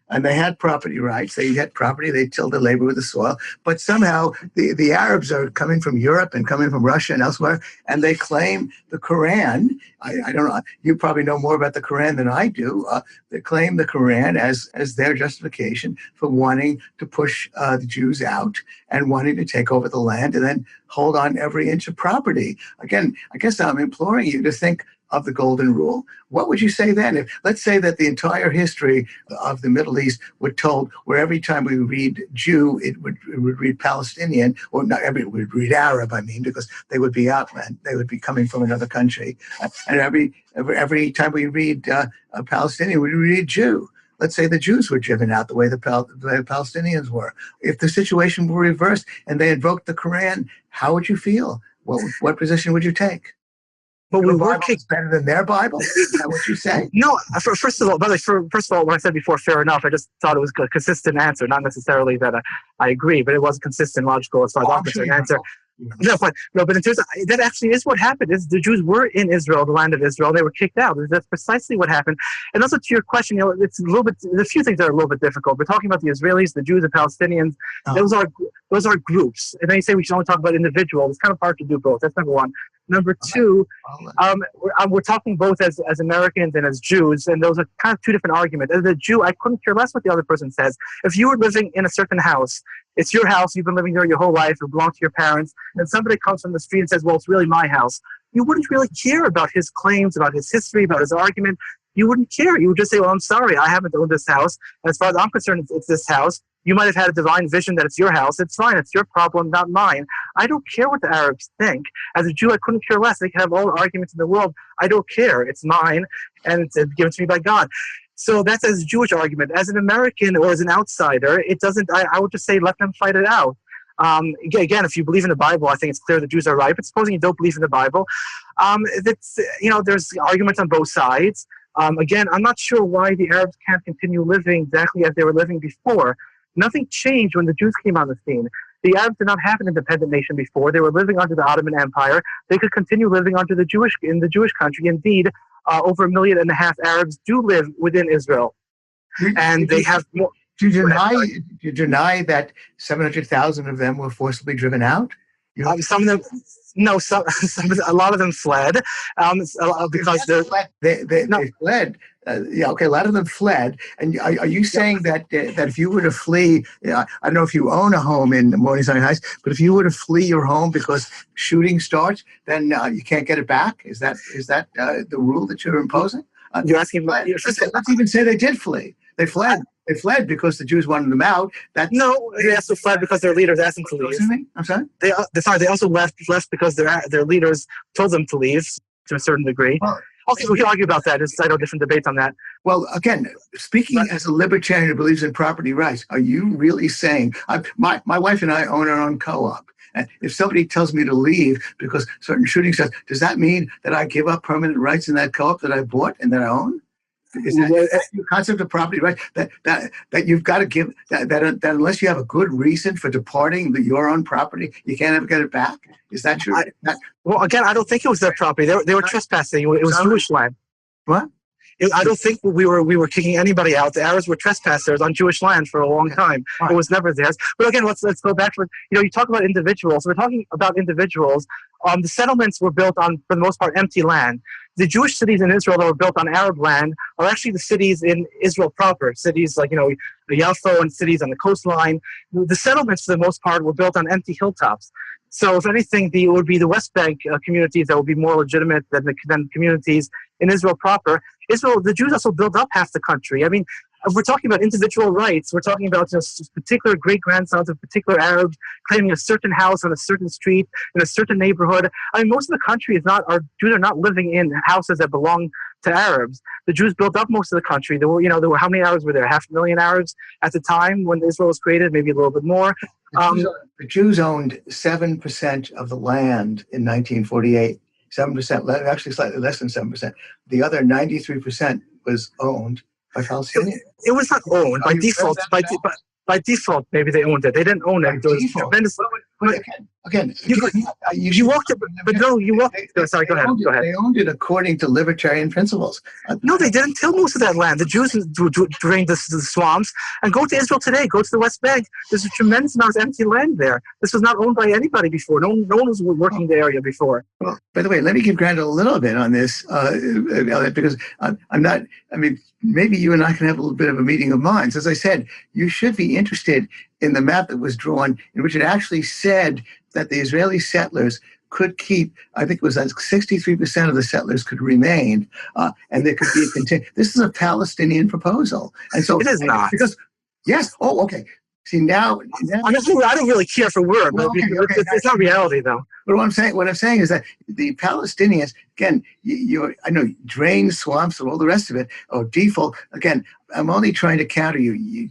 and they had property rights. They had property. They tilled the labor with the soil. But somehow the Arabs are coming from Europe and coming from Russia and elsewhere, and they claim the Quran. I don't know. You probably know more about the Quran than I do. They claim the Quran as their justification for wanting to push the Jews out and wanting to take over the land and then hold on every inch of property. Again, I guess I'm imploring you to think of the golden rule. What would you say then? If, let's say that the entire history of the Middle East were told, where every time we read Jew, it would read Palestinian, or not every, it would read Arab, because they would be outland. They would be coming from another country. And every time we read a Palestinian, we read Jew. Let's say the Jews were driven out the way the Palestinians were. If the situation were reversed and they invoked the Quran, how would you feel? What position would you take? But we were better than their Bible? Is that what you say? No. First of all, what I said before, fair enough. I just thought it was a consistent answer, not necessarily that I agree, but it was a consistent, logical, as far as I'm concerned answer. No, but in terms of, that actually is what happened. Is the Jews were in Israel, the land of Israel, they were kicked out. That's precisely what happened. And also to your question, it's a little bit. A few things that are a little bit difficult. We're talking about the Israelis, the Jews, and Palestinians. Those are groups. And then you say we should only talk about individuals. It's kind of hard to do both. That's number one. Number two, we're talking both as Americans and as Jews, and those are kind of two different arguments. As a Jew, I couldn't care less what the other person says. If you were living in a certain house, it's your house, you've been living there your whole life, it belongs to your parents, and somebody comes from the street and says, well, it's really my house. You wouldn't really care about his claims, about his history, about his argument. You wouldn't care. You would just say, well, I'm sorry, I haven't owned this house. And as far as I'm concerned, it's this house. You might have had a divine vision that it's your house. It's fine. It's your problem, not mine. I don't care what the Arabs think. As a Jew, I couldn't care less. They can have all the arguments in the world. I don't care. It's mine, and it's given to me by God. So that's as a Jewish argument. As an American or as an outsider, it doesn't. I would just say let them fight it out. Again, if you believe in the Bible, I think it's clear the Jews are right. But supposing you don't believe in the Bible, there's arguments on both sides. Again, I'm not sure why the Arabs can't continue living exactly as they were living before. Nothing changed when the Jews came on the scene. The Arabs did not have an independent nation before. They were living under the Ottoman Empire. They could continue living under in the Jewish country. Indeed, over 1.5 million Arabs do live within Israel, and they have more. Do you deny that 700,000 of them were forcibly driven out? Some of them, no. A lot of them fled because they fled. A lot of them fled. And are you saying that if you were to flee, I don't know if you own a home in Morning Sunny Heights, but if you were to flee your home because shooting starts, then you can't get it back? Is that the rule that you're imposing? You're asking. Let's even say they did flee. They fled. They fled because the Jews wanted them out. No, they also fled because their leaders asked them to leave. Excuse me? I'm sorry? They also left because their leaders told them to leave to a certain degree. Well, we can argue about that. I know different debates on that. Well, again, speaking as a libertarian who believes in property rights, are you really saying, my wife and I own our own co-op, and if somebody tells me to leave because certain shooting starts, does that mean that I give up permanent rights in that co-op that I bought and that I own? Is that your concept of property right? That you've got to give that unless you have a good reason for departing your own property, you can't ever get it back. Is that true? Well, again, I don't think it was their property. They were trespassing. It was Jewish land. What? I don't think we were kicking anybody out. The Arabs were trespassers on Jewish land for a long time. Right. It was never theirs. But again, let's go back to you talk about individuals. We're talking about individuals. The settlements were built on, for the most part, empty land. the Jewish cities in Israel that were built on Arab land are actually the cities in Israel proper. Cities like, Yaffo and cities on the coastline. The settlements, for the most part, were built on empty hilltops. So if anything, it would be the West Bank communities that would be more legitimate than the communities in Israel proper. Israel, the Jews also built up half the country. I mean, if we're talking about individual rights, we're talking about particular great-grandsons of particular Arabs claiming a certain house on a certain street in a certain neighborhood. I mean, most of the country Jews are not living in houses that belong to Arabs. The Jews built up most of the country. There were how many Arabs were there? 500,000 Arabs at the time when Israel was created, maybe a little bit more. The Jews owned 7% of the land in 1948. 7%, actually slightly less than 7%. The other 93% was owned by Palestinians. It was not owned by default. By default, maybe they owned it. They didn't own it. There was tremendous. You walked it, but no, you walked. Sorry, go ahead. They owned it according to libertarian principles. No, they didn't till most of that land. The Jews drained the swamps. And go to Israel today. Go to the West Bank. There's a tremendous amount of empty land there. This was not owned by anybody before. No one was working the area before. Well, by the way, let me give Grant a little bit on this, Elliot, because I'm not. I mean, maybe you and I can have a little bit of a meeting of minds. As I said, you should be interested in the map that was drawn, in which it actually said that the Israeli settlers could keep, I think it was like 63% of the settlers could remain, and there could be a this is a Palestinian proposal. And so it is not. Because, yes, okay. See, now I don't really care for word, but it's not reality, though. But what I'm saying is that the Palestinians, again, I know drain swamps and all the rest of it, or default. Again, I'm only trying to counter you.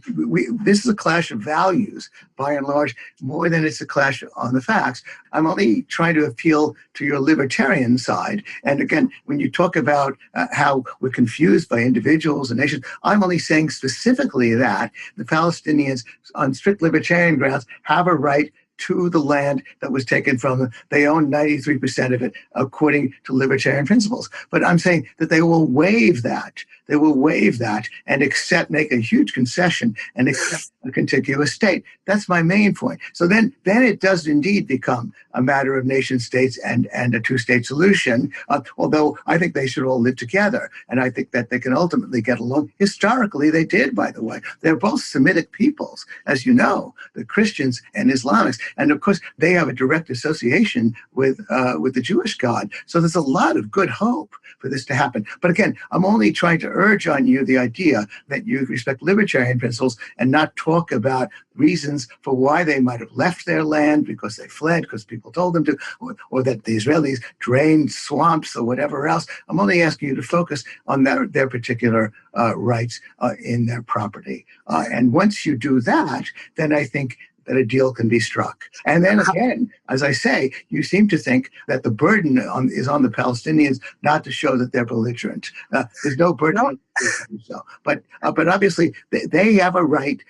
This is a clash of values, by and large, more than it's a clash on the facts. I'm only trying to appeal to your libertarian side. And again, when you talk about how we're confused by individuals and nations, I'm only saying specifically that the Palestinians, on strict libertarian grounds, have a right to the land that was taken from them. They own 93% of it, according to libertarian principles. But I'm saying that they will waive that. They will waive that and make a huge concession and accept a contiguous state. That's my main point. So then it does indeed become a matter of nation states and a two-state solution, although I think they should all live together. And I think that they can ultimately get along. Historically, they did, by the way. They're both Semitic peoples, as you know, the Christians and Islamics. And of course, they have a direct association with the Jewish God. So there's a lot of good hope for this to happen. But again, I'm only trying to urge on you the idea that you respect libertarian principles and not talk about reasons for why they might have left their land, because they fled, because people told them to, or that the Israelis drained swamps or whatever else. I'm only asking you to focus on their particular rights in their property. And once you do that, then I think that a deal can be struck. And then again, as I say, you seem to think that the burden is on the Palestinians not to show that they're belligerent. There's no burden on them to do so. But obviously, they have a right.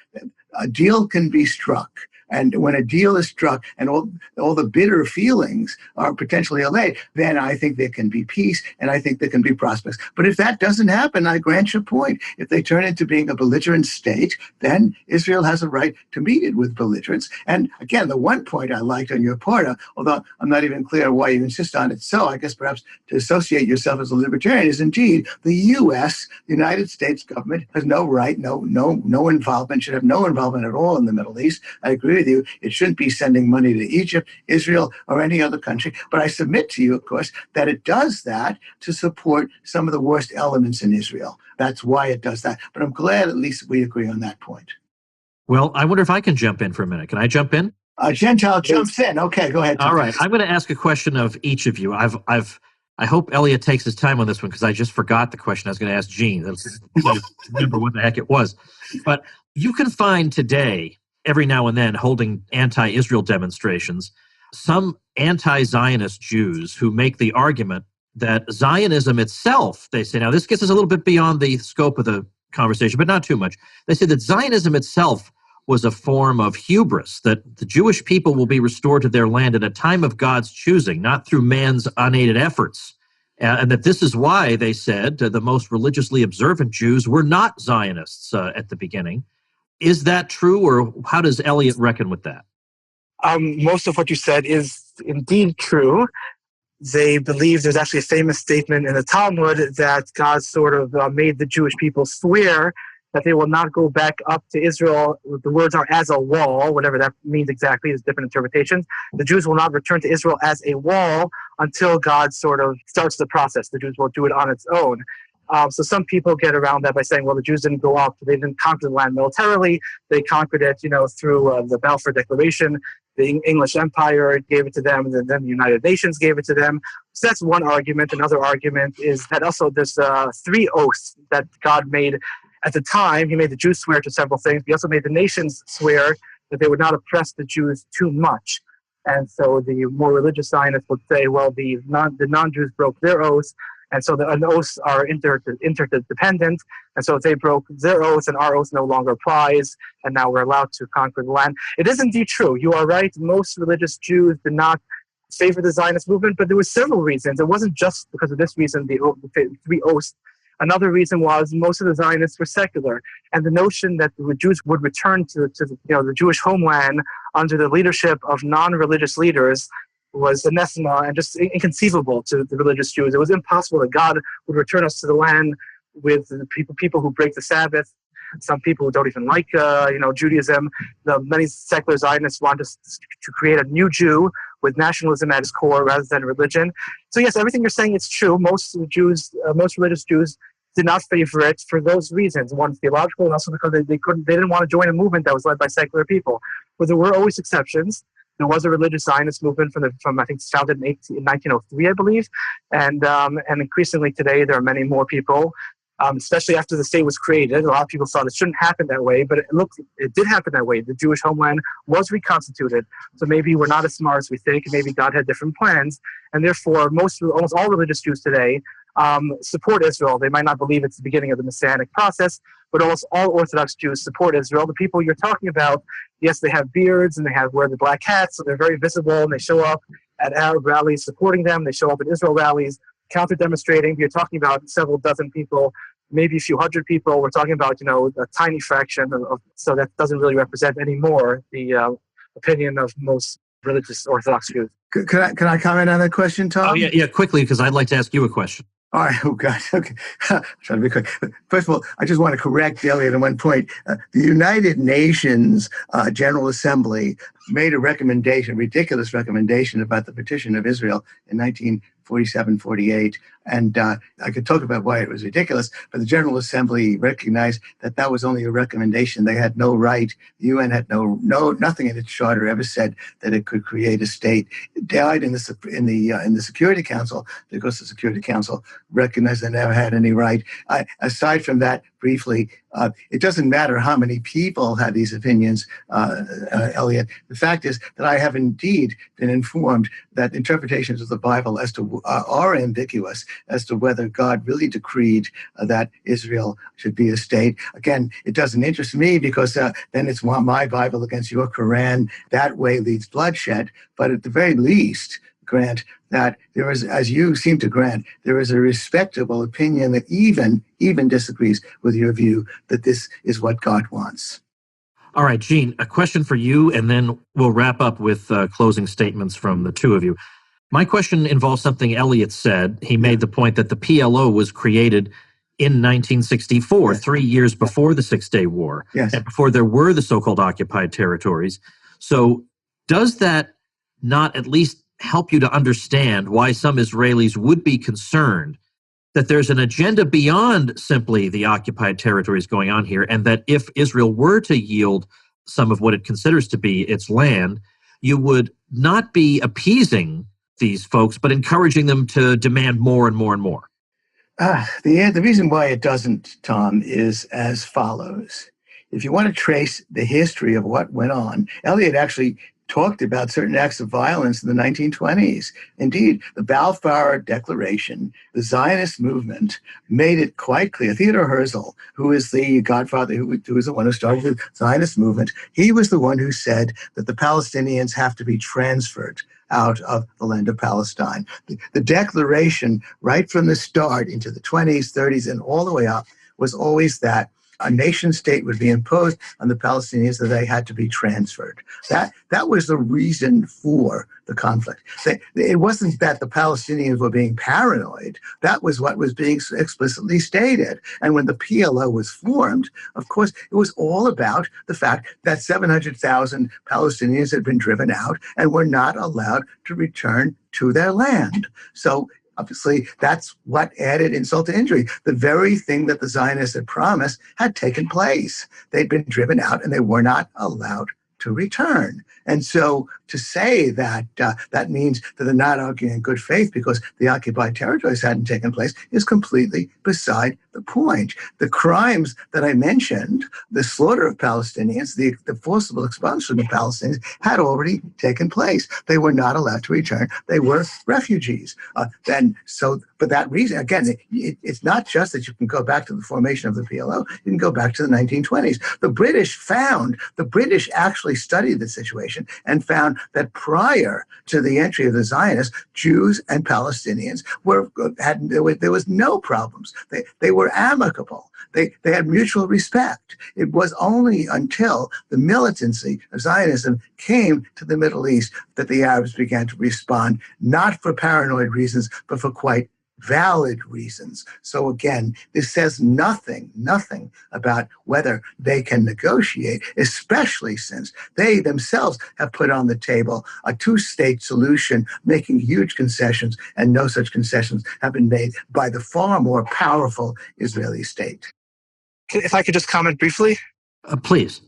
A deal can be struck. And when a deal is struck and all the bitter feelings are potentially allayed, then I think there can be peace and I think there can be prospects. But if that doesn't happen, I grant your point. If they turn into being a belligerent state, then Israel has a right to meet it with belligerence. And again, the one point I liked on your part, although I'm not even clear why you insist on it, so I guess perhaps to associate yourself as a libertarian, is indeed the U.S., the United States government, has no right, no involvement, should have no involvement at all in the Middle East. I agree with you. It shouldn't be sending money to Egypt, Israel, or any other country. But I submit to you, of course, that it does that to support some of the worst elements in Israel. That's why it does that. But I'm glad at least we agree on that point. Well, I wonder if I can jump in for a minute. Can I jump in? Gentile jumps in. Okay, go ahead, Tom. All right. I'm going to ask a question of each of you. I hope Elliot takes his time on this one because I just forgot the question I was going to ask Gene. I remember what the heck it was. But you can find today, every now and then, holding anti-Israel demonstrations, some anti-Zionist Jews who make the argument that Zionism itself, they say, now this gets us a little bit beyond the scope of the conversation, but not too much. They say that Zionism itself was a form of hubris, that the Jewish people will be restored to their land at a time of God's choosing, not through man's unaided efforts. And that this is why, they said, the most religiously observant Jews were not Zionists at the beginning. Is that true, or how does Elliot reckon with that? Most of what you said is indeed true. They believe there's actually a famous statement in the Talmud that God sort of made the Jewish people swear that they will not go back up to Israel. The words are as a wall, whatever that means exactly, there's different interpretations. The Jews will not return to Israel as a wall until God sort of starts the process. The Jews won't do it on its own. So some people get around that by saying, well, the Jews didn't go up, they didn't conquer the land militarily, they conquered it, through the Balfour Declaration. The English Empire gave it to them, and then the United Nations gave it to them. So that's one argument. Another argument is that also there's 3 oaths that God made at the time. He made the Jews swear to several things. He also made the nations swear that they would not oppress the Jews too much. And so the more religious Zionists would say, well, the non-Jews broke their oaths, and so the oaths are interdependent. And so if they broke their oath, and our oath no longer applies, and now we're allowed to conquer the land. It is indeed true. You are right. Most religious Jews did not favor the Zionist movement, but there were several reasons. It wasn't just because of this reason, the 3 oaths. Another reason was most of the Zionists were secular, and the notion that the Jews would return to the Jewish homeland under the leadership of non-religious leaders was anathema and just inconceivable to the religious Jews. It was impossible that God would return us to the land with the people who break the Sabbath, some people who don't even like Judaism. Many secular Zionists want to create a new Jew with nationalism at its core rather than religion. So yes, everything you're saying is true. Most religious Jews did not favor it for those reasons. One, theological, and also because they didn't want to join a movement that was led by secular people. But there were always exceptions. There was a religious Zionist movement from I think founded in 1903, I believe, and increasingly today there are many more people. Especially after the state was created, a lot of people thought it shouldn't happen that way, but it did happen that way. The Jewish homeland was reconstituted, so maybe we're not as smart as we think, and maybe God had different plans, and therefore almost all religious Jews today support Israel. They might not believe it's the beginning of the Messianic process, but almost all Orthodox Jews support Israel. The people you're talking about, yes, they have beards and they wear the black hats, so they're very visible, and they show up at Arab rallies supporting them. They show up at Israel rallies counter-demonstrating. You're talking about several dozen people, maybe a few hundred people. We're talking about, a tiny fraction so that doesn't really represent anymore the opinion of most religious Orthodox Jews. Can I comment on that question, Tom? Oh, yeah, quickly, because I'd like to ask you a question. All right. Oh, God. Okay. I'm trying to be quick. First of all, I just want to correct Elliot on one point. The United Nations General Assembly made a ridiculous recommendation about the partition of Israel in 1947-48. And I could talk about why it was ridiculous, but the General Assembly recognized that was only a recommendation. They had no right. The UN had nothing in its charter ever said that it could create a state. It died in the Security Council because the Security Council recognized they never had any right. Aside from that, briefly, it doesn't matter how many people had these opinions, Elliot. The fact is that I have indeed been informed that interpretations of the Bible are ambiguous as to whether God really decreed that Israel should be a state. Again, it doesn't interest me because then it's my Bible against your Quran. That way leads bloodshed. But at the very least, grant that there is, as you seem to grant, there is a respectable opinion that even disagrees with your view that this is what God wants. All right, Gene, a question for you, and then we'll wrap up with closing statements from the two of you. My question involves something Elliot said. He made the point that the PLO was created in 1964, yes. 3 years before the Six-Day War, yes. and before there were the so-called occupied territories. So does that not at least help you to understand why some Israelis would be concerned that there's an agenda beyond simply the occupied territories going on here, and that if Israel were to yield some of what it considers to be its land, you would not be appeasing these folks, but encouraging them to demand more and more and more? The reason why it doesn't, Tom, is as follows. If you want to trace the history of what went on, Elliot actually talked about certain acts of violence in the 1920s. Indeed, the Balfour Declaration, the Zionist movement, made it quite clear. Theodor Herzl, who is the godfather, who was the one who started the Zionist movement, he was the one who said that the Palestinians have to be transferred out of the land of Palestine. The declaration, right from the start into the 20s, 30s, and all the way up, was always that a nation state would be imposed on the Palestinians, that they had to be transferred. That was the reason for the conflict. It wasn't that the Palestinians were being paranoid. That was what was being explicitly stated. And when the PLO was formed, of course, it was all about the fact that 700,000 Palestinians had been driven out and were not allowed to return to their land. So obviously, that's what added insult to injury. The very thing that the Zionists had promised had taken place. They'd been driven out and they were not allowed to return. And so to say that that means that they're not arguing in good faith because the occupied territories hadn't taken place is completely beside the point. The crimes that I mentioned, the slaughter of Palestinians, the forcible expulsion of Palestinians had already taken place. They were not allowed to return. They were refugees. For that reason, again, it's not just that you can go back to the formation of the PLO. You can go back to the 1920s. The British actually studied the situation and found that prior to the entry of the Zionists, Jews and Palestinians there was no problems. They were amicable. They had mutual respect. It was only until the militancy of Zionism came to the Middle East that the Arabs began to respond, not for paranoid reasons, but for quite valid reasons. So again, this says nothing about whether they can negotiate, especially since they themselves have put on the table a two-state solution, making huge concessions, and no such concessions have been made by the far more powerful Israeli state. If I could just comment briefly? Please.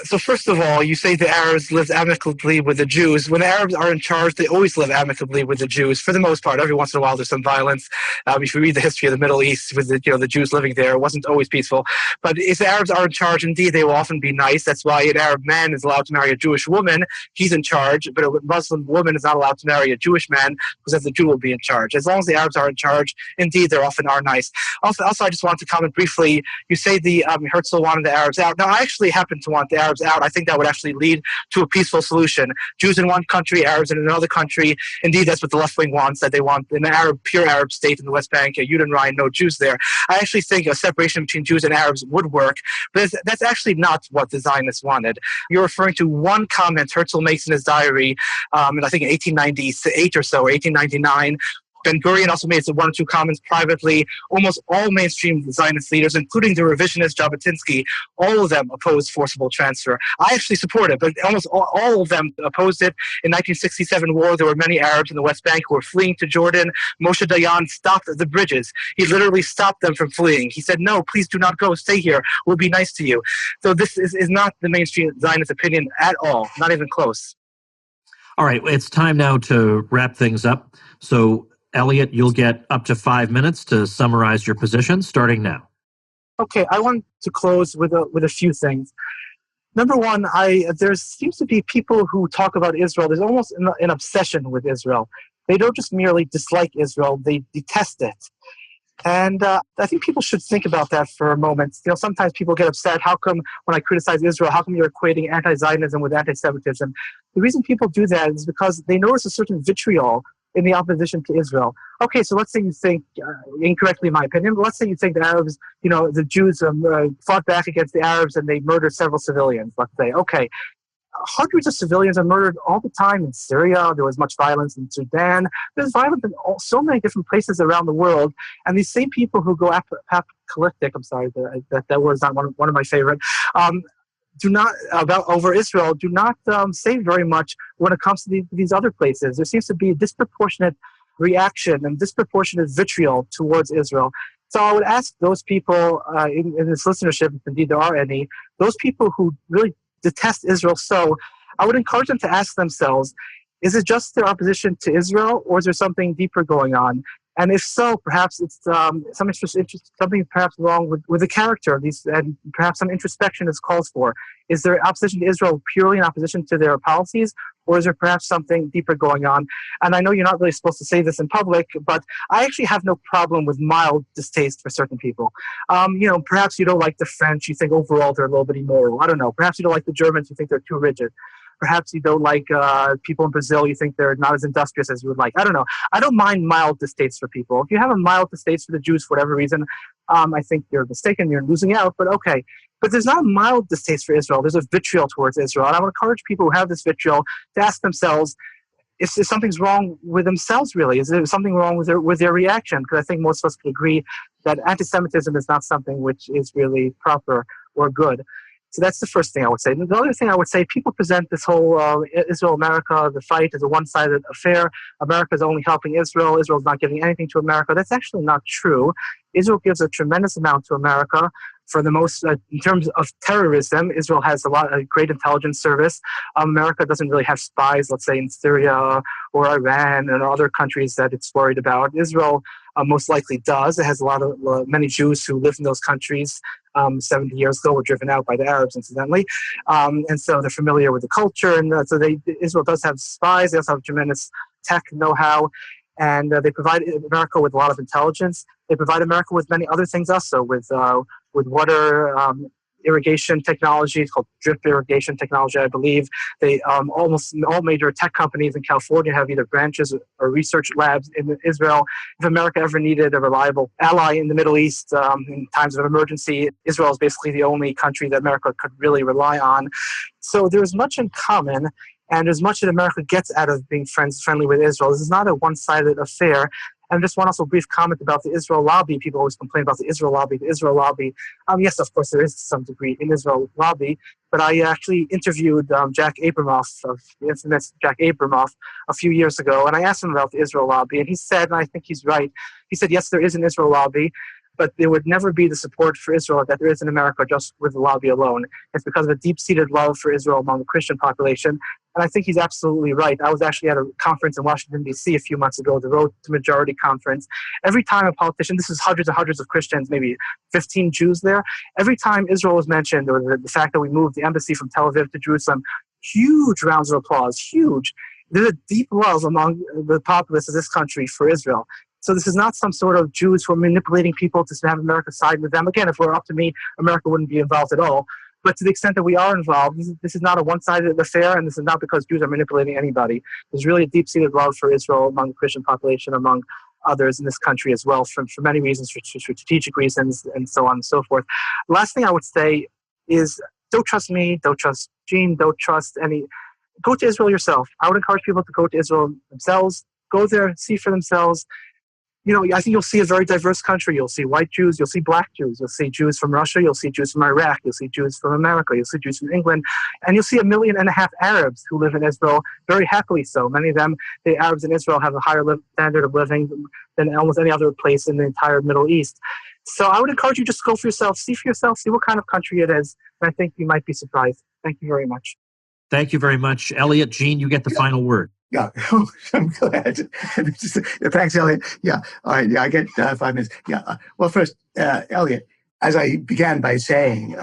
So first of all, you say the Arabs lived amicably with the Jews. When the Arabs are in charge, they always live amicably with the Jews. For the most part, every once in a while there's some violence. If you read the history of the Middle East with the Jews living there, it wasn't always peaceful. But if the Arabs are in charge, indeed, they will often be nice. That's why an Arab man is allowed to marry a Jewish woman. He's in charge, but a Muslim woman is not allowed to marry a Jewish man because then the Jew will be in charge. As long as the Arabs are in charge, indeed, they often are nice. Also, I just want to comment briefly. You say the Herzl wanted the Arabs out. Now, I actually happen to want the Arabs out. I think that would actually lead to a peaceful solution. Jews in one country, Arabs in another country. Indeed, that's what the left wing wants, that they want an pure Arab state in the West Bank, Yudin Ryan, no Jews there. I actually think a separation between Jews and Arabs would work, but that's actually not what the Zionists wanted. You're referring to one comment Herzl makes in his diary, and I think in 1898 or so, or 1899, Ben-Gurion also made one or two comments privately. Almost all mainstream Zionist leaders, including the revisionist Jabotinsky, all of them opposed forcible transfer. I actually support it, but almost all of them opposed it. In 1967 war, there were many Arabs in the West Bank who were fleeing to Jordan. Moshe Dayan stopped the bridges. He literally stopped them from fleeing. He said, no, please do not go. Stay here. We'll be nice to you. So this is not the mainstream Zionist opinion at all, not even close. All right, it's time now to wrap things up. So Elliot, you'll get up to 5 minutes to summarize your position, starting now. Okay, I want to close with a few things. Number one, there seems to be people who talk about Israel. There's almost an obsession with Israel. They don't just merely dislike Israel; they detest it. And I think people should think about that for a moment. Sometimes people get upset. How come when I criticize Israel, how come you're equating anti-Zionism with anti-Semitism? The reason people do that is because they notice a certain vitriol in the opposition to Israel. Okay, so let's say you think, incorrectly in my opinion, but let's say you think the Arabs, the Jews fought back against the Arabs and they murdered several civilians, let's say. Okay, hundreds of civilians are murdered all the time in Syria. There was much violence in Sudan. There's violence in so many different places around the world. And these same people who go apocalyptic, I'm sorry, that word's not one of my favorite, over Israel, do not say very much when it comes to these other places. There seems to be a disproportionate reaction and disproportionate vitriol towards Israel. So I would ask those people in this listenership, if indeed there are any, those people who really detest Israel so, I would encourage them to ask themselves, is it just their opposition to Israel, or is there something deeper going on? And if so, perhaps it's something perhaps wrong with the character of these, and perhaps some introspection is called for. Is their opposition to Israel purely in opposition to their policies, or is there perhaps something deeper going on? And I know you're not really supposed to say this in public, but I actually have no problem with mild distaste for certain people. Perhaps you don't like the French, you think overall they're a little bit immoral. I don't know. Perhaps you don't like the Germans, you think they're too rigid. Perhaps you don't like people in Brazil. You think they're not as industrious as you would like. I don't know. I don't mind mild distastes for people. If you have a mild distaste for the Jews for whatever reason, I think you're mistaken. You're losing out, but okay. But there's not a mild distaste for Israel. There's a vitriol towards Israel. And I would encourage people who have this vitriol to ask themselves, if something's wrong with themselves, really. Is there something wrong with their reaction? Because I think most of us could agree that anti-Semitism is not something which is really proper or good. So that's the first thing I would say. The other thing I would say, people present this whole Israel-America, the fight, as a one-sided affair. America is only helping Israel. Israel's not giving anything to America. That's actually not true. Israel gives a tremendous amount to America. For the most, in terms of terrorism, Israel has a great intelligence service. America doesn't really have spies, let's say, in Syria or Iran and other countries that it's worried about. Israel most likely does. It has many Jews who lived in those countries 70 years ago, were driven out by the Arabs, incidentally. And so they're familiar with the culture. And so Israel does have spies. They also have tremendous tech know-how. And they provide America with a lot of intelligence. They provide America with many other things also, with water irrigation technology. It's called drip irrigation technology, I believe. They almost all major tech companies in California have either branches or research labs in Israel. If America ever needed a reliable ally in the Middle East in times of emergency, Israel is basically the only country that America could really rely on. So there's much in common. And as much that America gets out of being friendly with Israel, this is not a one-sided affair. And just one also brief comment about the Israel lobby. People always complain about the Israel lobby, the Israel lobby. Yes, of course, there is to some degree an Israel lobby. But I actually interviewed Jack Abramoff, of the infamous Jack Abramoff, a few years ago. And I asked him about the Israel lobby. And he said, and I think he's right, he said, yes, there is an Israel lobby, but there would never be the support for Israel that there is in America just with the lobby alone. It's because of a deep-seated love for Israel among the Christian population. And I think he's absolutely right. I was actually at a conference in Washington, D.C. a few months ago, the Road to Majority conference. Every time a politician, this is hundreds and hundreds of Christians, maybe 15 Jews there, every time Israel was mentioned, or the fact that we moved the embassy from Tel Aviv to Jerusalem, huge rounds of applause, huge. There's a deep love among the populace of this country for Israel. So this is not some sort of Jews who are manipulating people to have America side with them. Again, if it were up to me, America wouldn't be involved at all. But to the extent that we are involved, this is not a one-sided affair, and this is not because Jews are manipulating anybody. There's really a deep-seated love for Israel among the Christian population, among others in this country as well, for many reasons, for strategic reasons, and so on and so forth. The last thing I would say is, don't trust me, don't trust Gene, don't trust any. Go to Israel yourself. I would encourage people to go to Israel themselves, go there, see for themselves. You know, I think you'll see a very diverse country. You'll see white Jews, you'll see black Jews, you'll see Jews from Russia, you'll see Jews from Iraq, you'll see Jews from America, you'll see Jews from England, and you'll see 1.5 million Arabs who live in Israel, very happily so. Many of them, the Arabs in Israel, have a higher standard of living than almost any other place in the entire Middle East. So I would encourage you just go for yourself, see what kind of country it is, and I think you might be surprised. Thank you very much. Thank you very much, Elliot. Gene, you get the final word. Yeah, I'm glad. Thanks, Elliot. Yeah, all right. Yeah, I get 5 minutes. Yeah. Well, first, Elliot, as I began by saying,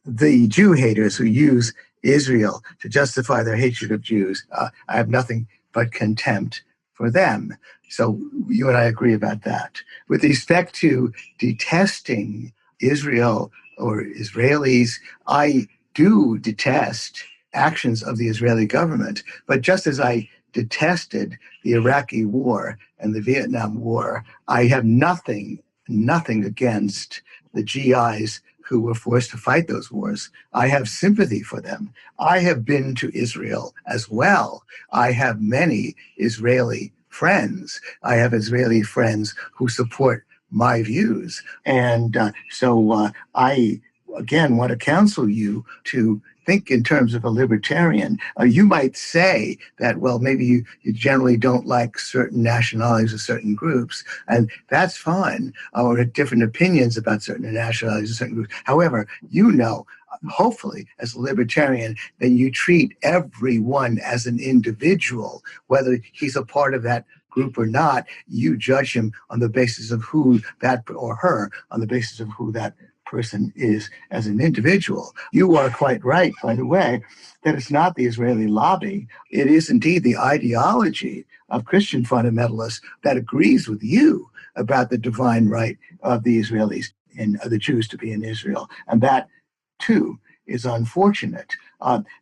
the Jew haters who use Israel to justify their hatred of Jews, I have nothing but contempt for them. So you and I agree about that. With respect to detesting Israel or Israelis, I do detest actions of the Israeli government. But just as I detested the Iraqi war and the Vietnam War, I have nothing against the GIs who were forced to fight those wars. I have sympathy for them. I have been to Israel as well. I have many Israeli friends. I have Israeli friends who support my views. And so I, again, want to counsel you to think in terms of a libertarian. You might say that, well, maybe you generally don't like certain nationalities or certain groups, and that's fine, or have different opinions about certain nationalities or certain groups. However, you know, hopefully, as a libertarian, that you treat everyone as an individual, whether he's a part of that group or not. You judge him on the basis of who that, or her, on the basis of who that person is as an individual. You are quite right, by the way, that it's not the Israeli lobby. It is indeed the ideology of Christian fundamentalists that agrees with you about the divine right of the Israelis and the Jews to be in Israel. And that, too, is unfortunate.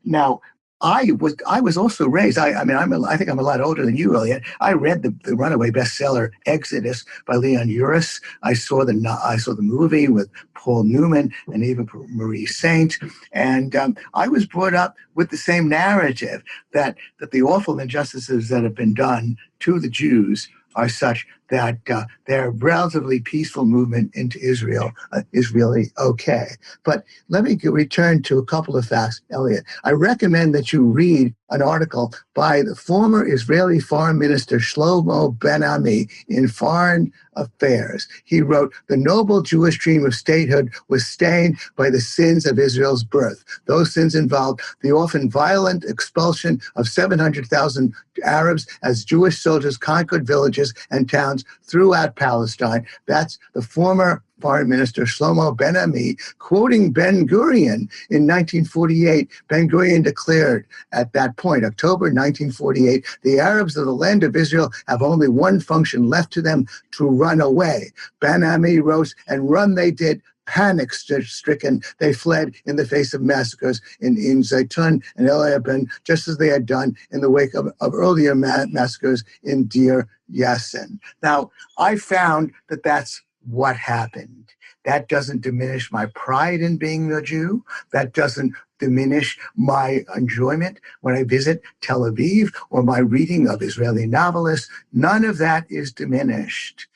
Now, I was also raised. I mean, I think I'm a lot older than you, Elliot. I read the runaway bestseller Exodus by Leon Uris. I saw the movie with Paul Newman and Eva Marie Saint, and I was brought up with the same narrative that the awful injustices that have been done to the Jews are such that their relatively peaceful movement into Israel is really okay. But let me return to a couple of facts, Elliot. I recommend that you read an article by the former Israeli Foreign Minister Shlomo Ben-Ami in Foreign Affairs. He wrote, "The noble Jewish dream of statehood was stained by the sins of Israel's birth. Those sins involved the often violent expulsion of 700,000 Arabs as Jewish soldiers conquered villages and towns throughout Palestine." That's the former Foreign Minister Shlomo Ben-Ami quoting Ben-Gurion in 1948. Ben-Gurion declared at that point, October 1948, "The Arabs of the land of Israel have only one function left to them: to run away." Ben-Ami wrote, "And run they did. Panic-stricken, they fled in the face of massacres in Zaytun and El Eben, just as they had done in the wake of earlier massacres in Deir Yassin." Now, I found that that's what happened. That doesn't diminish my pride in being a Jew. That doesn't diminish my enjoyment when I visit Tel Aviv or my reading of Israeli novelists. None of that is diminished.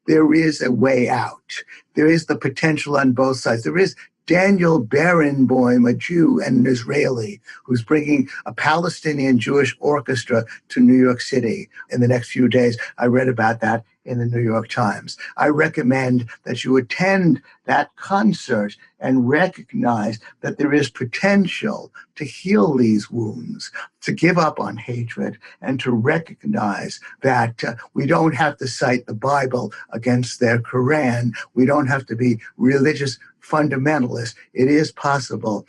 There is a way out. There is the potential on both sides. There is Daniel Barenboim, a Jew and an Israeli, who's bringing a Palestinian Jewish orchestra to New York City in the next few days. I read about that in the New York Times. I recommend that you attend that concert and recognize that there is potential to heal these wounds, to give up on hatred, and to recognize that we don't have to cite the Bible against their Quran. We don't have to be religious fundamentalists. It is possible,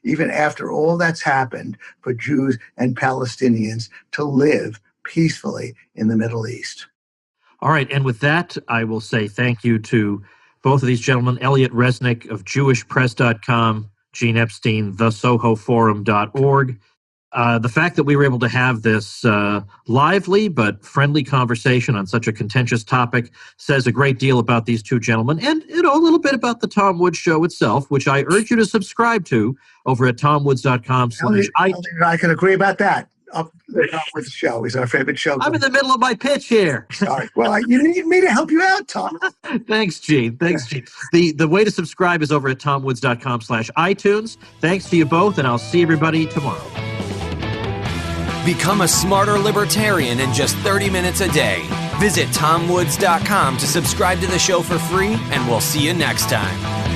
even after all that's happened, for Jews and Palestinians to live peacefully in the Middle East. All right, and with that, I will say thank you to both of these gentlemen, Elliot Resnick of JewishPress.com, Gene Epstein, thesohoforum.org. The fact that we were able to have this lively but friendly conversation on such a contentious topic says a great deal about these two gentlemen and, a little bit about the Tom Woods Show itself, which I urge you to subscribe to over at tomwoods.com. I can agree about that. The Tom Woods Show is our favorite show. I'm in the middle of my pitch here. Sorry. Well, you need me to help you out, Tom. Thanks, Gene. The way to subscribe is over at tomwoods.com/iTunes. Thanks to you both, and I'll see everybody tomorrow. Become a smarter libertarian in just 30 minutes a day. Visit tomwoods.com to subscribe to the show for free, and we'll see you next time.